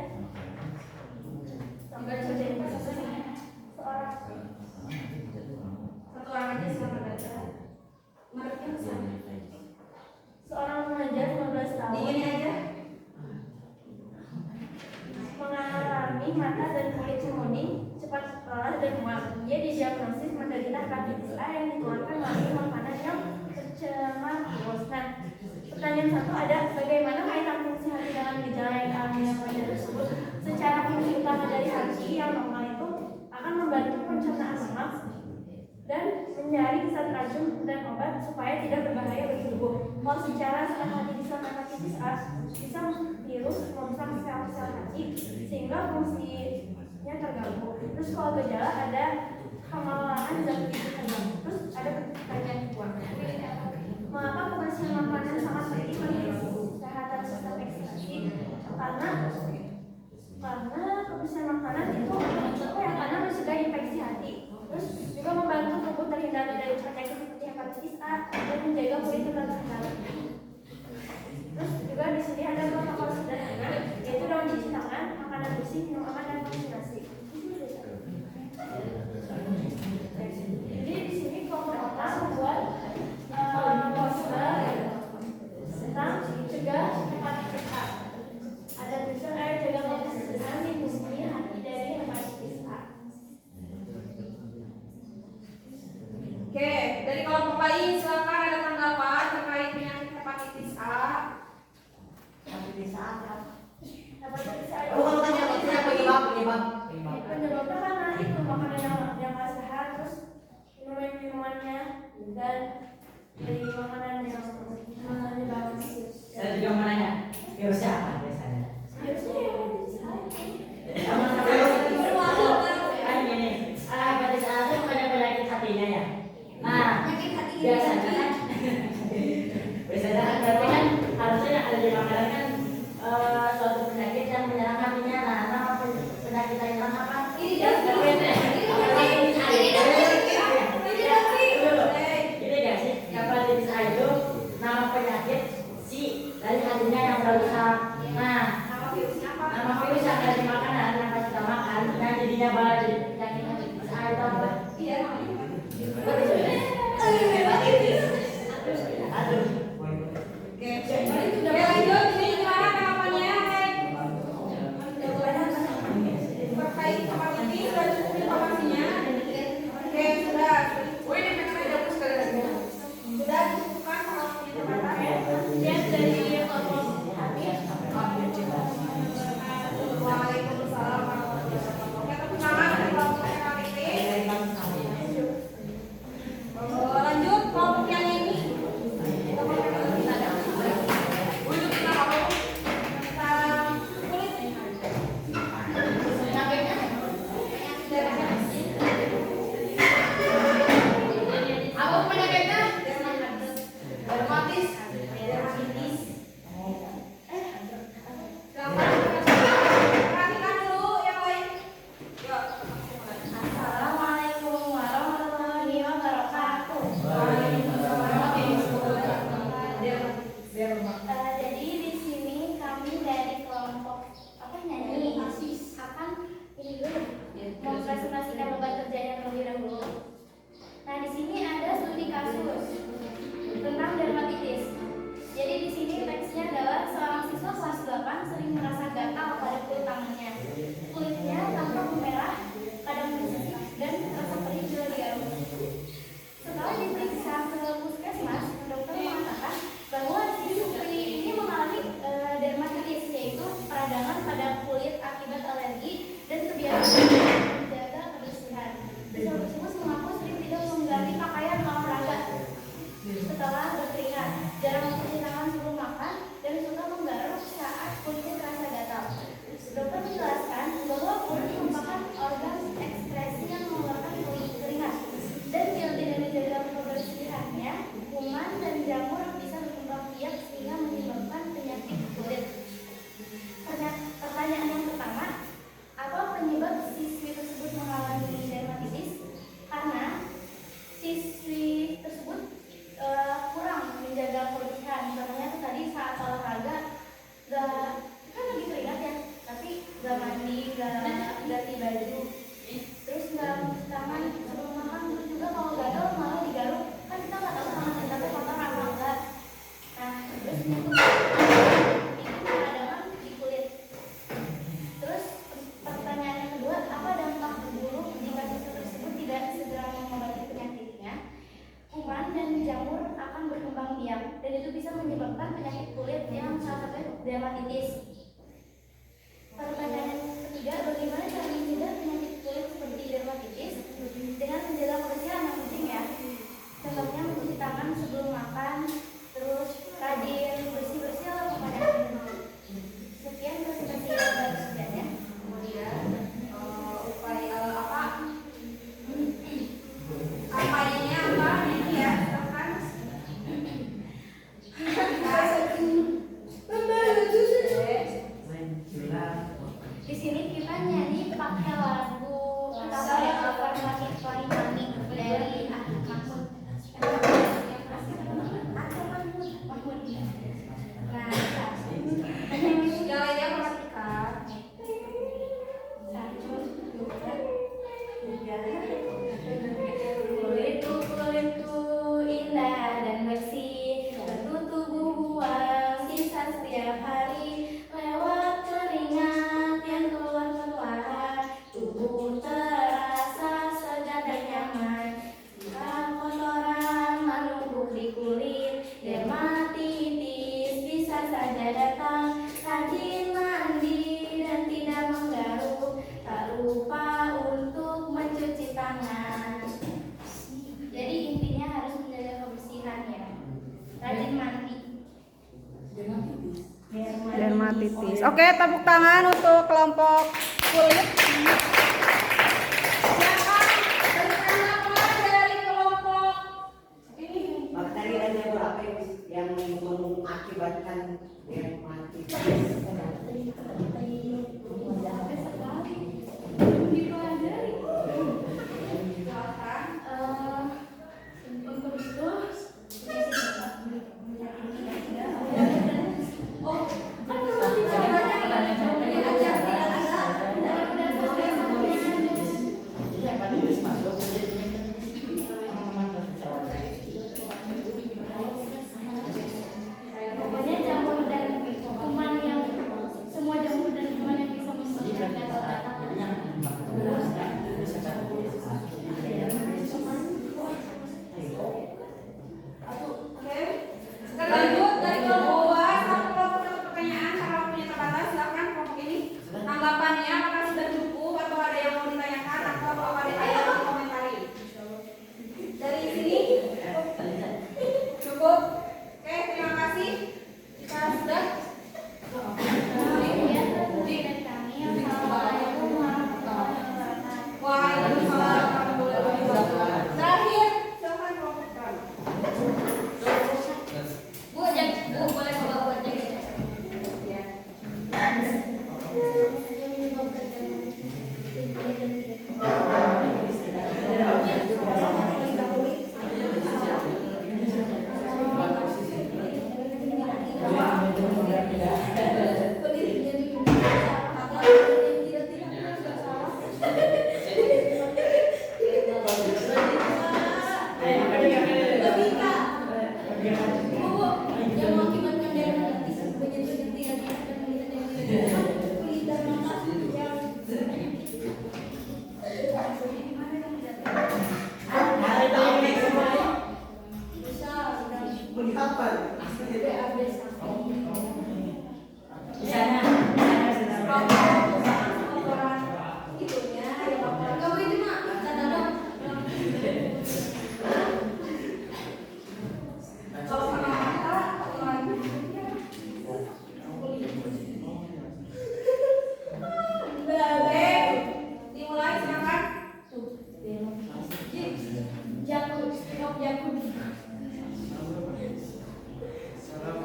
sampai cerita kasusnya seorang Satu orang aja silakan baca. Mereknya pesan. seorang remaja 15 tahun Digini aja. mengalami mata dan kulit kuning, cepat lelah dan mual. Dia didiagnosis menderita hepatitis A yang dikeluarkan melalui makanan yang tercemar virus. Nah, pertanyaan satu ada, bagaimana kaitan fungsi hati dengan gejala yang dialami remaja tersebut? Secara fungsi utama dari hati yang normal itu akan membantu pencernaan lemak, hepatitis A bisa virus merusak sel-sel hati sehingga fungsinya terganggu. Terus kalau gejala ada kemalangan zat gizi terganggu. Terus ada pertanyaan kedua, mengapa kebersihan makanan sangat penting bagi kesehatan sistem ekstraksi? Karena kebersihan makanan itu karena mencegah infeksi hati, terus juga membantu tubuh terhindar dari penyakit seperti hepatitis A dan menjaga kulit tetap sehat. Terus juga di sini ada protokol sederhana, yaitu daun cuci tangan, makanan bersih, minum aman, dan vaksinasi. Jadi di sini kelompok pertama membuat poster tentang cegah hepatitis A. Ada tulisan air jaga kebersihan lindungi hati dari hepatitis A. Oke, dari kelompok lain silakan ada tanggapan terkait penyakit hepatitis A. Hepatitis A apa? Hepatitis A Oh, kalau tanya itu yang penyebab. penyebabnya karena itu makanan yang nggak sehat, terus minumannya dan dari makanan yang menyebabkan Saya juga mau nanya, virusnya apa biasanya? virusnya hepatitis A. Kan gini, hepatitis A itu bukannya penyakit hatinya ya? Nah, biasanya kan biasanya kan berarti kan harusnya yang ada di makanan kan suatu penyakit yang menyerang hatinya. Nah, nama penyakit yang menyerang apa? Ini gak sih? Hepatitis A itu nama penyakit si dari hatinya yang merusak. Nah, nama virus yang ada di makanan yang pas kita makan, yang jadinya malah jadi penyakit hepatitis A itu apa? Aduh. Oke, lanjut ini gimana tanggapannya? Terkait hepatitis sudah cukup informasinya. Oke, sudah. Ini mereka dihapus sekali lagi. Sudah cukupkan kalau punya catatan. Dan dari kelompok Waalaikumsalam warahmatullahi wabarakatuh. Oke, tepuk tangan dari kelompok hepatitis. Lanjut kelompok yang ini. Tentang kulit. apa penyakitnya? Dermatis. Perhatikan dulu yang lain. Yuk. Assalamualaikum warahmatullahi wabarakatuh. Jadi di sini kami dari kelompok nyanyi akan ini dulu mempresentasikan beban kerjanya terlebih dahulu. Nah di sini ada studi kasus tentang dermatitis. Jadi di sini teksnya adalah seorang siswa kelas 8 sering merasa gatal pada kulit tangannya. Kulitnya tampak memerah, kadang bersesak dan terasa perih bila digaruk. Setelah diperiksa ke puskesmas, dokter mengatakan bahwa siswi ini mengalami dermatitis, yaitu peradangan pada kulit akibat alergi dan kebiasaan menjaga kebersihan. Siswa tersebut mengaku sering tidak mengganti pakaian olahraga setelah berkeringat, jarang mencuci tangan sebelum makan, dan suka menggaruk saat kulitnya terasa gatal. Dokter menjelaskan bahwa kulit merupakan organ ekskresi yang mengeluarkan keringat, dan bila tidak dijaga kebersihannya, kuman dan jamur bisa berkembang biak sehingga menyebabkan penyakit kulit. Pertanyaan yang pertama, apa penyebab siswi tersebut mengalami dermatitis? Karena siswi tersebut kurang menjaga kebersihan. Contohnya tadi saat olahraga kan lagi keringat ya, tapi gak mandi, gak ganti baju, terus gak cuci tangan sebelum makan, terus juga kalau gagal malah digaruk, kan kita nggak tahu tangan kita kotor atau enggak. Nah terus itu peradangan di kulit. Terus pertanyaan yang kedua, apa dampak buruk jika siswa tersebut tidak segera mengobati penyakitnya? Kuman dan jamur akan berkembang biak dan itu bisa menyebabkan penyakit kulit yang salah satunya dermatitis. Pertanyaan ketiga, bagaimana cara mencegah penyakit kulit seperti dermatitis? Di sini kita nyanyi pakai lagu apa ya, cover lagi Tori Mami dari Mahmud. Mahmud. Nah, Yang lainnya perhatikan. satu, dua, tiga. Kulitku indah dan bersih, bertubuh buah sisa setiap hari, lewat keringat yang keluar, tubuh terasa segar dan nyaman. Jika kotoran menumpuk di kulit, dermatitis bisa saja datang. Rajin mandi dan tidak menggaruk, tak lupa untuk mencuci tangan. Jadi intinya harus menjaga kebersihan ya. Rajin mandi. Dermatitis. Oke, tepuk tangan untuk kelompok kulit. Silakan berikan laporan dari kelompok ini. Bakteri dan jamur apa yang mengakibatkan dermatitis? Untuk itu pokoknya jamur dan kuman yang semua jamur dan kuman yang bisa menyebabkan gatal-gatal. Oke. Sekarang lanjut dari kelompok dua, satu kelompok satu pertanyaan karena waktunya terbatas. Silakan kelompok ini tanggapannya apakah sudah cukup atau ada yang mau ditanyakan atau apa ada yang mau komentari? Dari sini cukup. Oke, terima kasih. Kita sudah. Waalaikumsalam warahmatullahi wabarakatuh. Terakhir, silakan kelompok terakhir. Bu, boleh bawa buat jaga. Ya.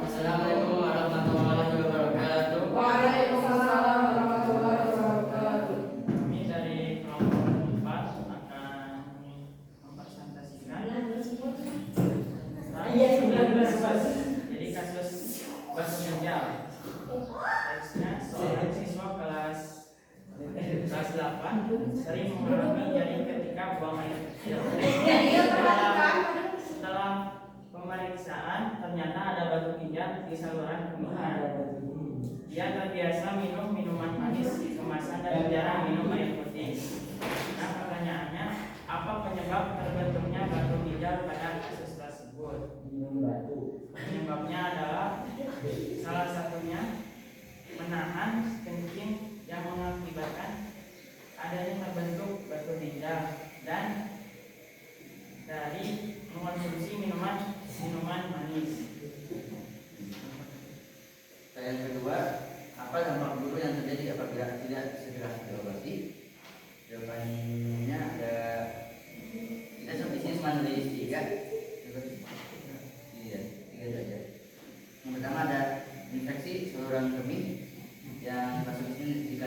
Assalamualaikum warahmatullahi wabarakatuh. Waalaikumsalam warahmatullahi wabarakatuh. Kami dari kelompok 4 akan mempresentasikan jadi kasus bakso ginjal. Teksnya seorang siswa kelas 8 sering mengalami nyeri ketika buang air kecil. Setelah pemeriksaan ternyata ada batu ginjal di saluran kemih. Dia terbiasa minum minuman manis kemasan dan jarang minum air putih. Nah, pertanyaannya, apa penyebab terbentuknya batu ginjal pada kasus tersebut? Penyebabnya adalah salah satunya menahan kencing yang mengakibatkan adanya terbentuk batu ginjal dan dari mengonsumsi minuman manis. Yang kedua, apa dampak buruk yang terjadi apabila tidak segera diobati? Jawabannya ada, kita sampai sini cuma nulis 3. Iya, 3 saja. Yang pertama ada infeksi saluran kemih yang kasus ini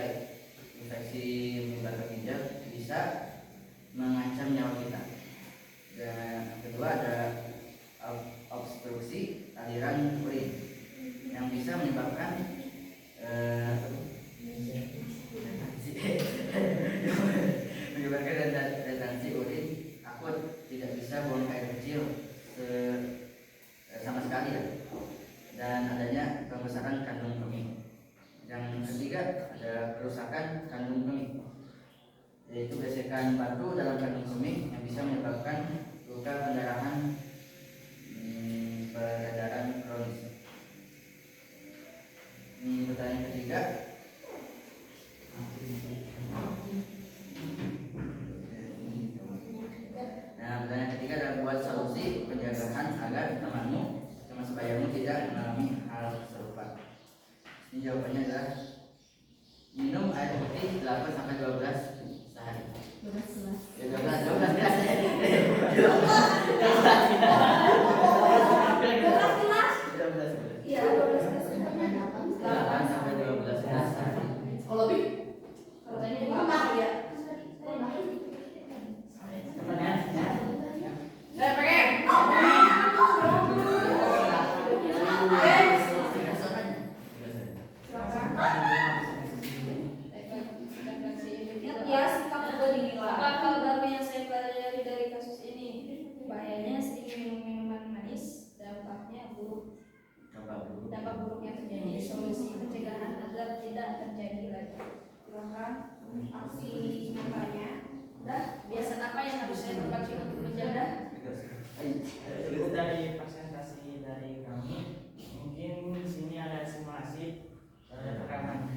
menyebabkan kandung kemih, yaitu gesekan batu dalam kandung kemih yang bisa menyebabkan luka pendarahan peredaran kronis. Ini pertanyaan ketiga. Nah, pertanyaan ketiga adalah buat solusi penjagaan agar temanmu sama sebayamu tidak mengalami hal serupa. Ini jawabannya adalah minum air putih 8 sampai 12 sehari. 12 Iya, 12 gelas. 8 sampai 12 sehari. Kalau lebih? Kalau ini apa ya? Ya, sikap beginilah. Apa hal baru yang saya pelajari dari kasus ini? Bahayanya sering minum minuman manis, dampaknya buruk. Dampak buruk yang terjadi, solusi pencegahan agar tidak terjadi lagi. Silakan aksi nyatanya. Dan biasa apa yang harus saya berbagi untuk menjaga? Itu dari presentasi dari kami. Mungkin di sini ada simulasi rekaman.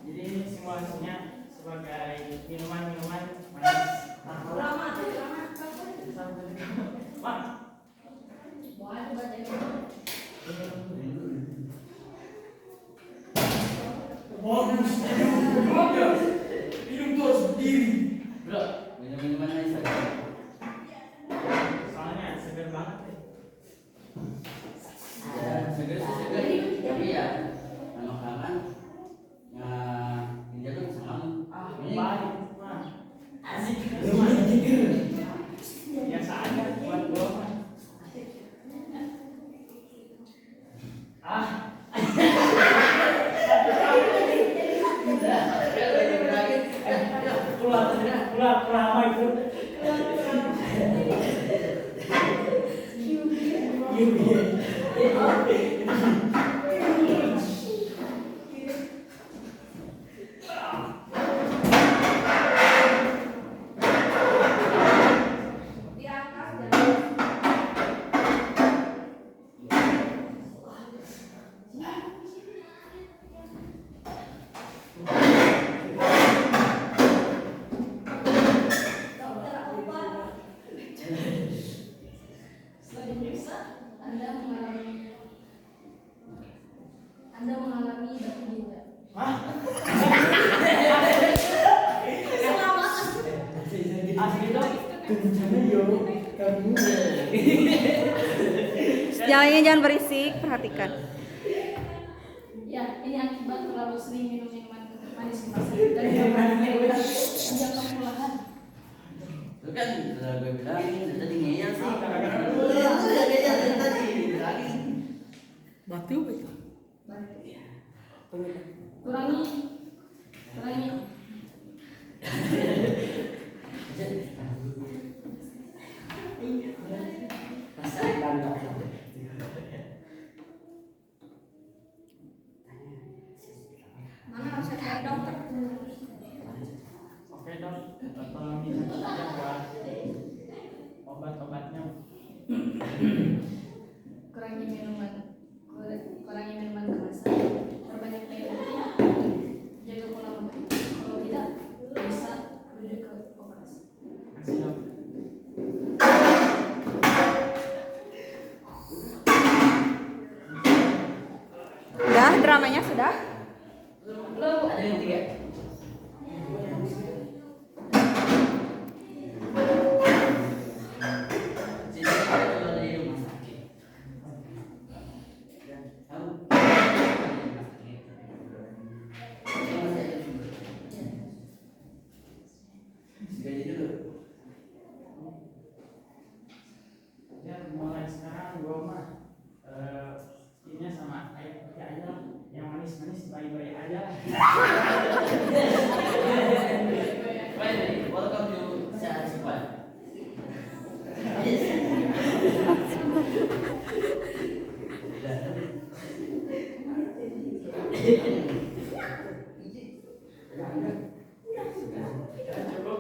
Jadi ini simulasinya sebagai minuman-minuman manis. Lama tuh, lama. Mak, Mau ada baca ini? Bro, minum-minuman aja saja. soalnya segar banget deh. Ya, seger sih seger. Tapi ya, lama-kelamaan dia tuh sama. Ini Baik, Mak. asik. Biasa aja buat gua. Pulang lama itu. Di atas dan Dokter apa? Setelah diperiksa, Anda mengalami batu ginjal. Asli dong. jangan berisik, perhatikan. Ya, ini akibat terlalu sering minum minuman manis di masa dan panjang kemulahan. Itu kan udah gue bilangin, udah tadi ngeyel sih. Udah ngeyel dari tadi, bilangin. Kurangi. Mana resep dari dokter? Oke dok, tolong dicatat aja buat obat-obatnya. Kurangi minuman keras, perbanyak air putih, jaga pola makan. Kalau tidak, bisa rujuk ke operasi. Kasih dok. Udah, dramanya sudah? Belum. Ada yang tiga.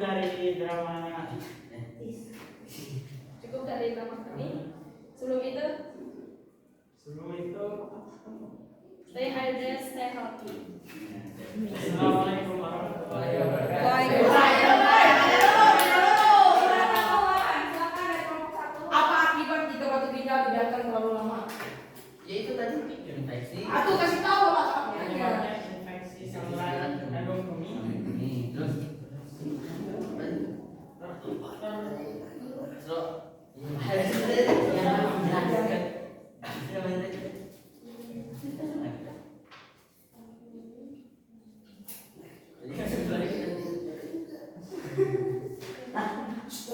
dari drama Cukup dari drama kami. Sebelum itu, stay hydrated, stay healthy. Assalamualaikum warahmatullahi wabarakatuh. Apa akibat jika batu ginjal dibiarkan terlalu lama? Ya itu tadi infeksi. Aku kasih tahu lah. Penyebabnya infeksi saluran jagung kemih. Nih, terus so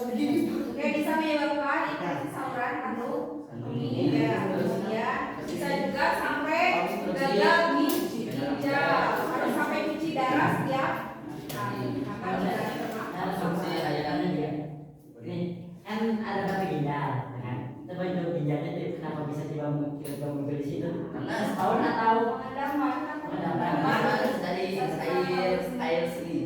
Oke, bisa menyebabkan infeksi saluran kandung kemih ya. Kemudian bisa juga sampai gagal ginjal, atau sampai cuci darah setiap hari. Maka jangan pernah fungsi ayakannya dia nih kan ada batu ginjal kan coba itu ginjalnya itu kenapa bisa tiba-tiba muncul di situ karena setahun atau dari air seni.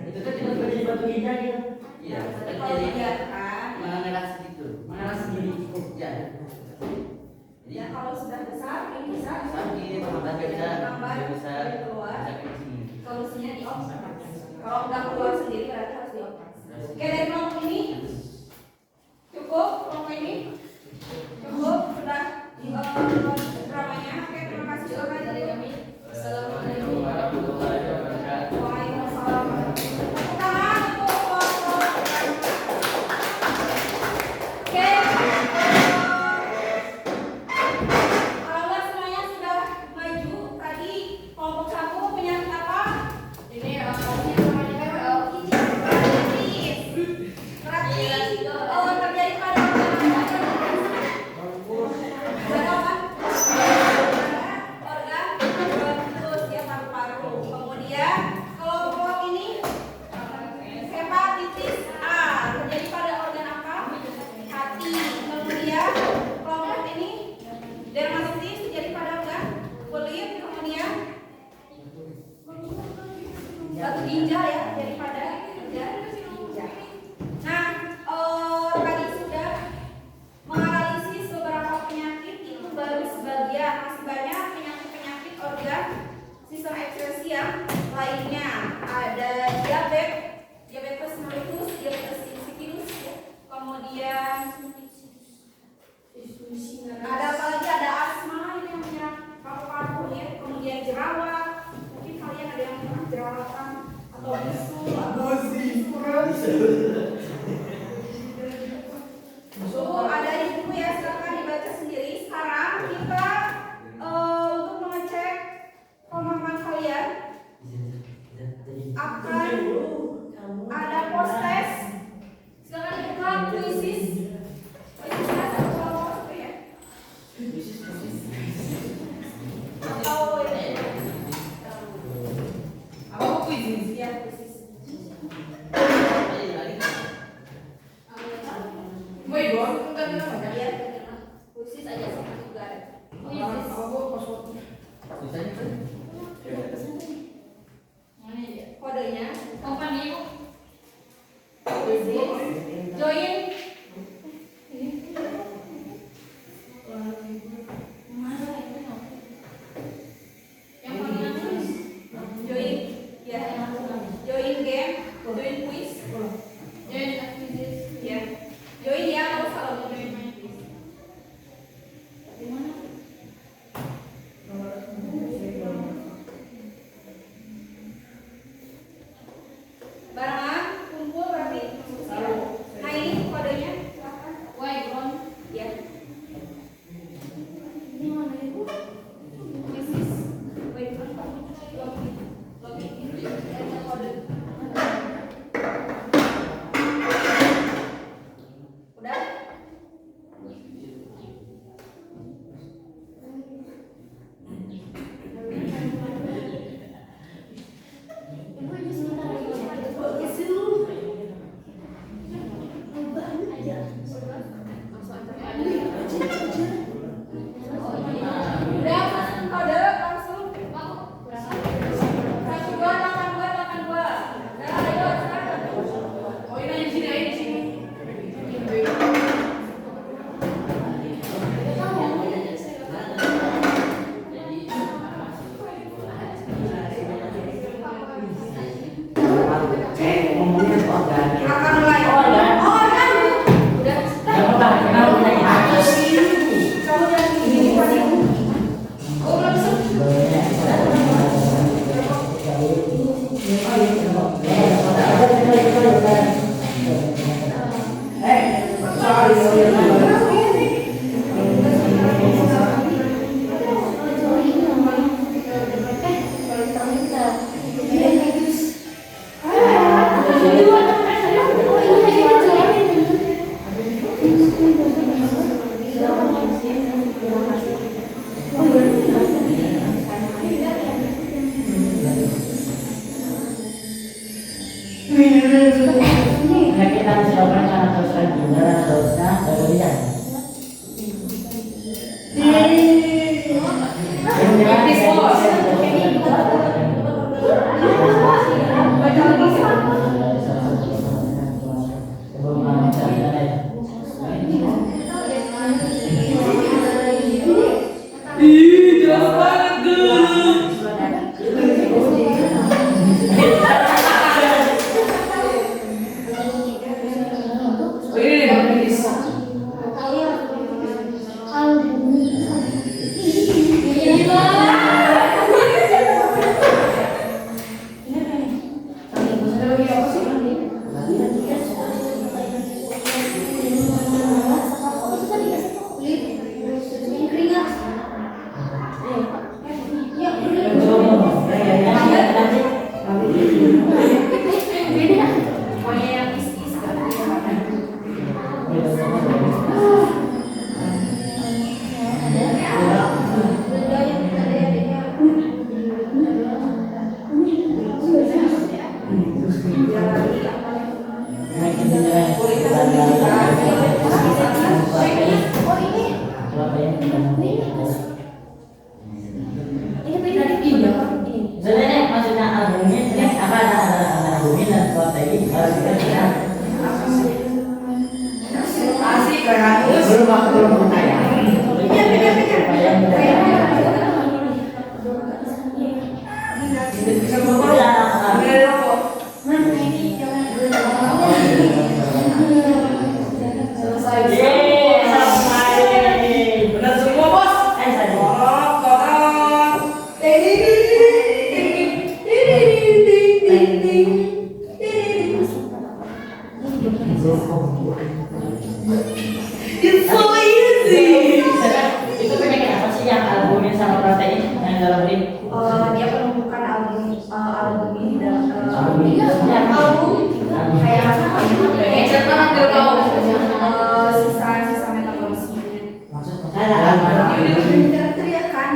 itu kan tiba-tiba jadi batu ginjal gitu Iya, Tapi tapi kalau jadi dibiarkan, mengenal sedikit. mengenal sendiri Ya. Jadi ya kalau sudah besar ini bisa sakit, tambah bisa bisa keluar. bisa kencing. Solusinya dioperasi. Kalau udah keluar sendiri berarti harus dioperasi. Oke, dari kelompok ini cukup, kelompok ini cukup sudah dramanya. Oke, terima kasih juga dari kami. Assalamualaikum warahmatullahi wabarakatuh. Waalaikumsalam. Tepuk tangan untuk kelompok. Oke. Kalau semuanya sudah maju, tadi kelompok 1 penyakit apa? Ini kelompoknya namanya hepatitis. Terjadi pada organ terus ya paru-paru. Kemudian kelompok ini hepatitis A terjadi pada organ apa? Hati. Kemudian kelompok ini dermatitis terjadi pada organ kulit. Kemudian batu ginjal ya terjadi pada organ ginjal. Nah, tadi sudah menganalisis beberapa penyakit, itu baru sebagian, masih banyak penyakit-penyakit organ sistem ekskresi yang lainnya. Ada diabetes mellitus, diabetes insipidus, ya. Kemudian ada apa lagi? Ada asma ini yang menyerang paru-paru ya. Kemudian jerawat, mungkin kalian ada yang pernah jerawatan atau bisu atau ada di buku ya, silakan dibaca sendiri. Sekarang kita untuk mengecek pemahaman kalian akan ada post test. Silakan dibuka puisis. Puisisnya satu kelompok ya. Atau apa puisis? Ya puisis. Woi, dong, enggak bisa baca ya. Puisis aja sama juga. Puisis. Susahnya kan? Kodenya company puisis. Join. Yang mana tulis? Join. Ya. Join game, join quiz. Join activities. Ya. Join ya kalau salah mau join main quiz. Di mana? Barengan kumpul berarti. Nah ini kodenya silakan. Background. Ya. Ini mana itu? Quiz. Background. Login. Kode. Akan mulai. Oh, ya. Oh, kan. Udah. Yang pertama kenal nanya apa sih? Kamu jangan gini pasti. Oh, belum selesai. Penyakit yang disebabkan karena kerusakan ginjal dan sausnya berlebihan. Pokoknya yang is-is kan. Sebenarnya maksudnya albumin apa ada albumin dan protein harus kita Asik kan. belum kaya. supaya Benar semua bos. It's so easy. Itu penyakit apa sih yang albumin sama protein yang dalam ini? Dia penumpukan albumin di dalam Albumin. kayak sisa metabolisme. Teriak kan?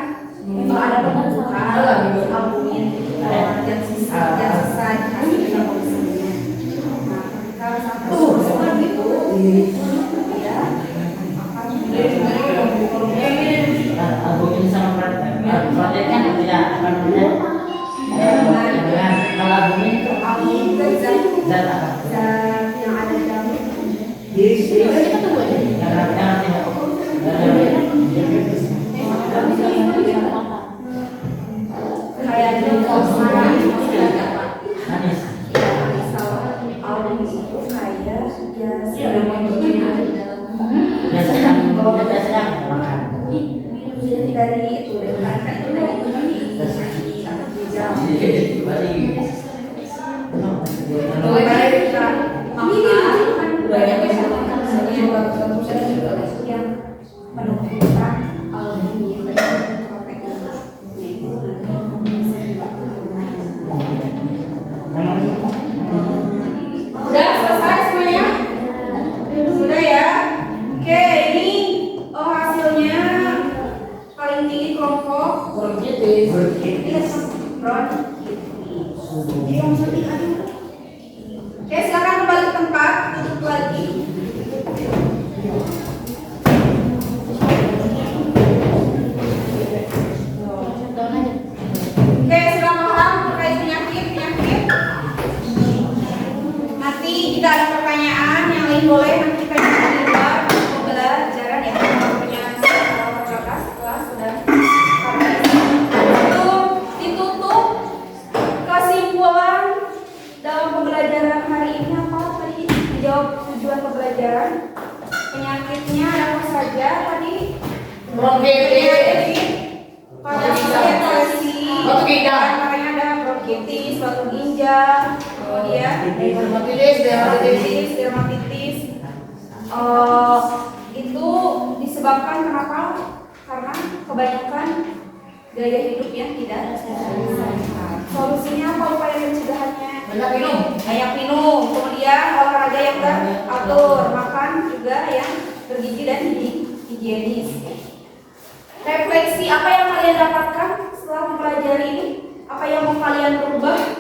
Ada penumpukan albumin yang sisa hasil metabolisme. Nah, kalau sampai itu ya Albumin sama protein kan tidak apa namanya? Kalau albumin itu albumin itu zat apa? zat yang ada di dalam kayak glukosa Manis. albumin itu kayak ya Biasanya makan. dari itu karena itu dari ginjal. Mulai kita makan kan banyak yang menumpukan albumin dan protein. Udah selesai semuanya? Sudah ya? Oke, ini hasilnya paling tinggi kelompok bronkitis. Oke, sekarang kembali ke tempat, tutup lagi. Oke, sudah paham terkait penyakit? Nanti jika ada pertanyaan yang lain boleh nanti kita bisa di luar pembelajaran ya. Punya kertas setelah sudah itu ditutup kesimpulan dalam pembelajaran hari ini apa? pelajaran. Penyakitnya apa saja tadi? Bronkitis, batu ginjal. Antaranya ada bronkitis, batu ginjal, kemudian dermatitis. Itu disebabkan kenapa? Karena kebanyakan gaya hidup yang tidak sehat. Solusinya apa? Upaya pencegahannya? Banyak minum, kemudian olahraga yang teratur, makan juga yang bergizi dan higienis. Refleksi apa yang kalian dapatkan setelah mempelajari ini? Apa yang mau kalian rubah?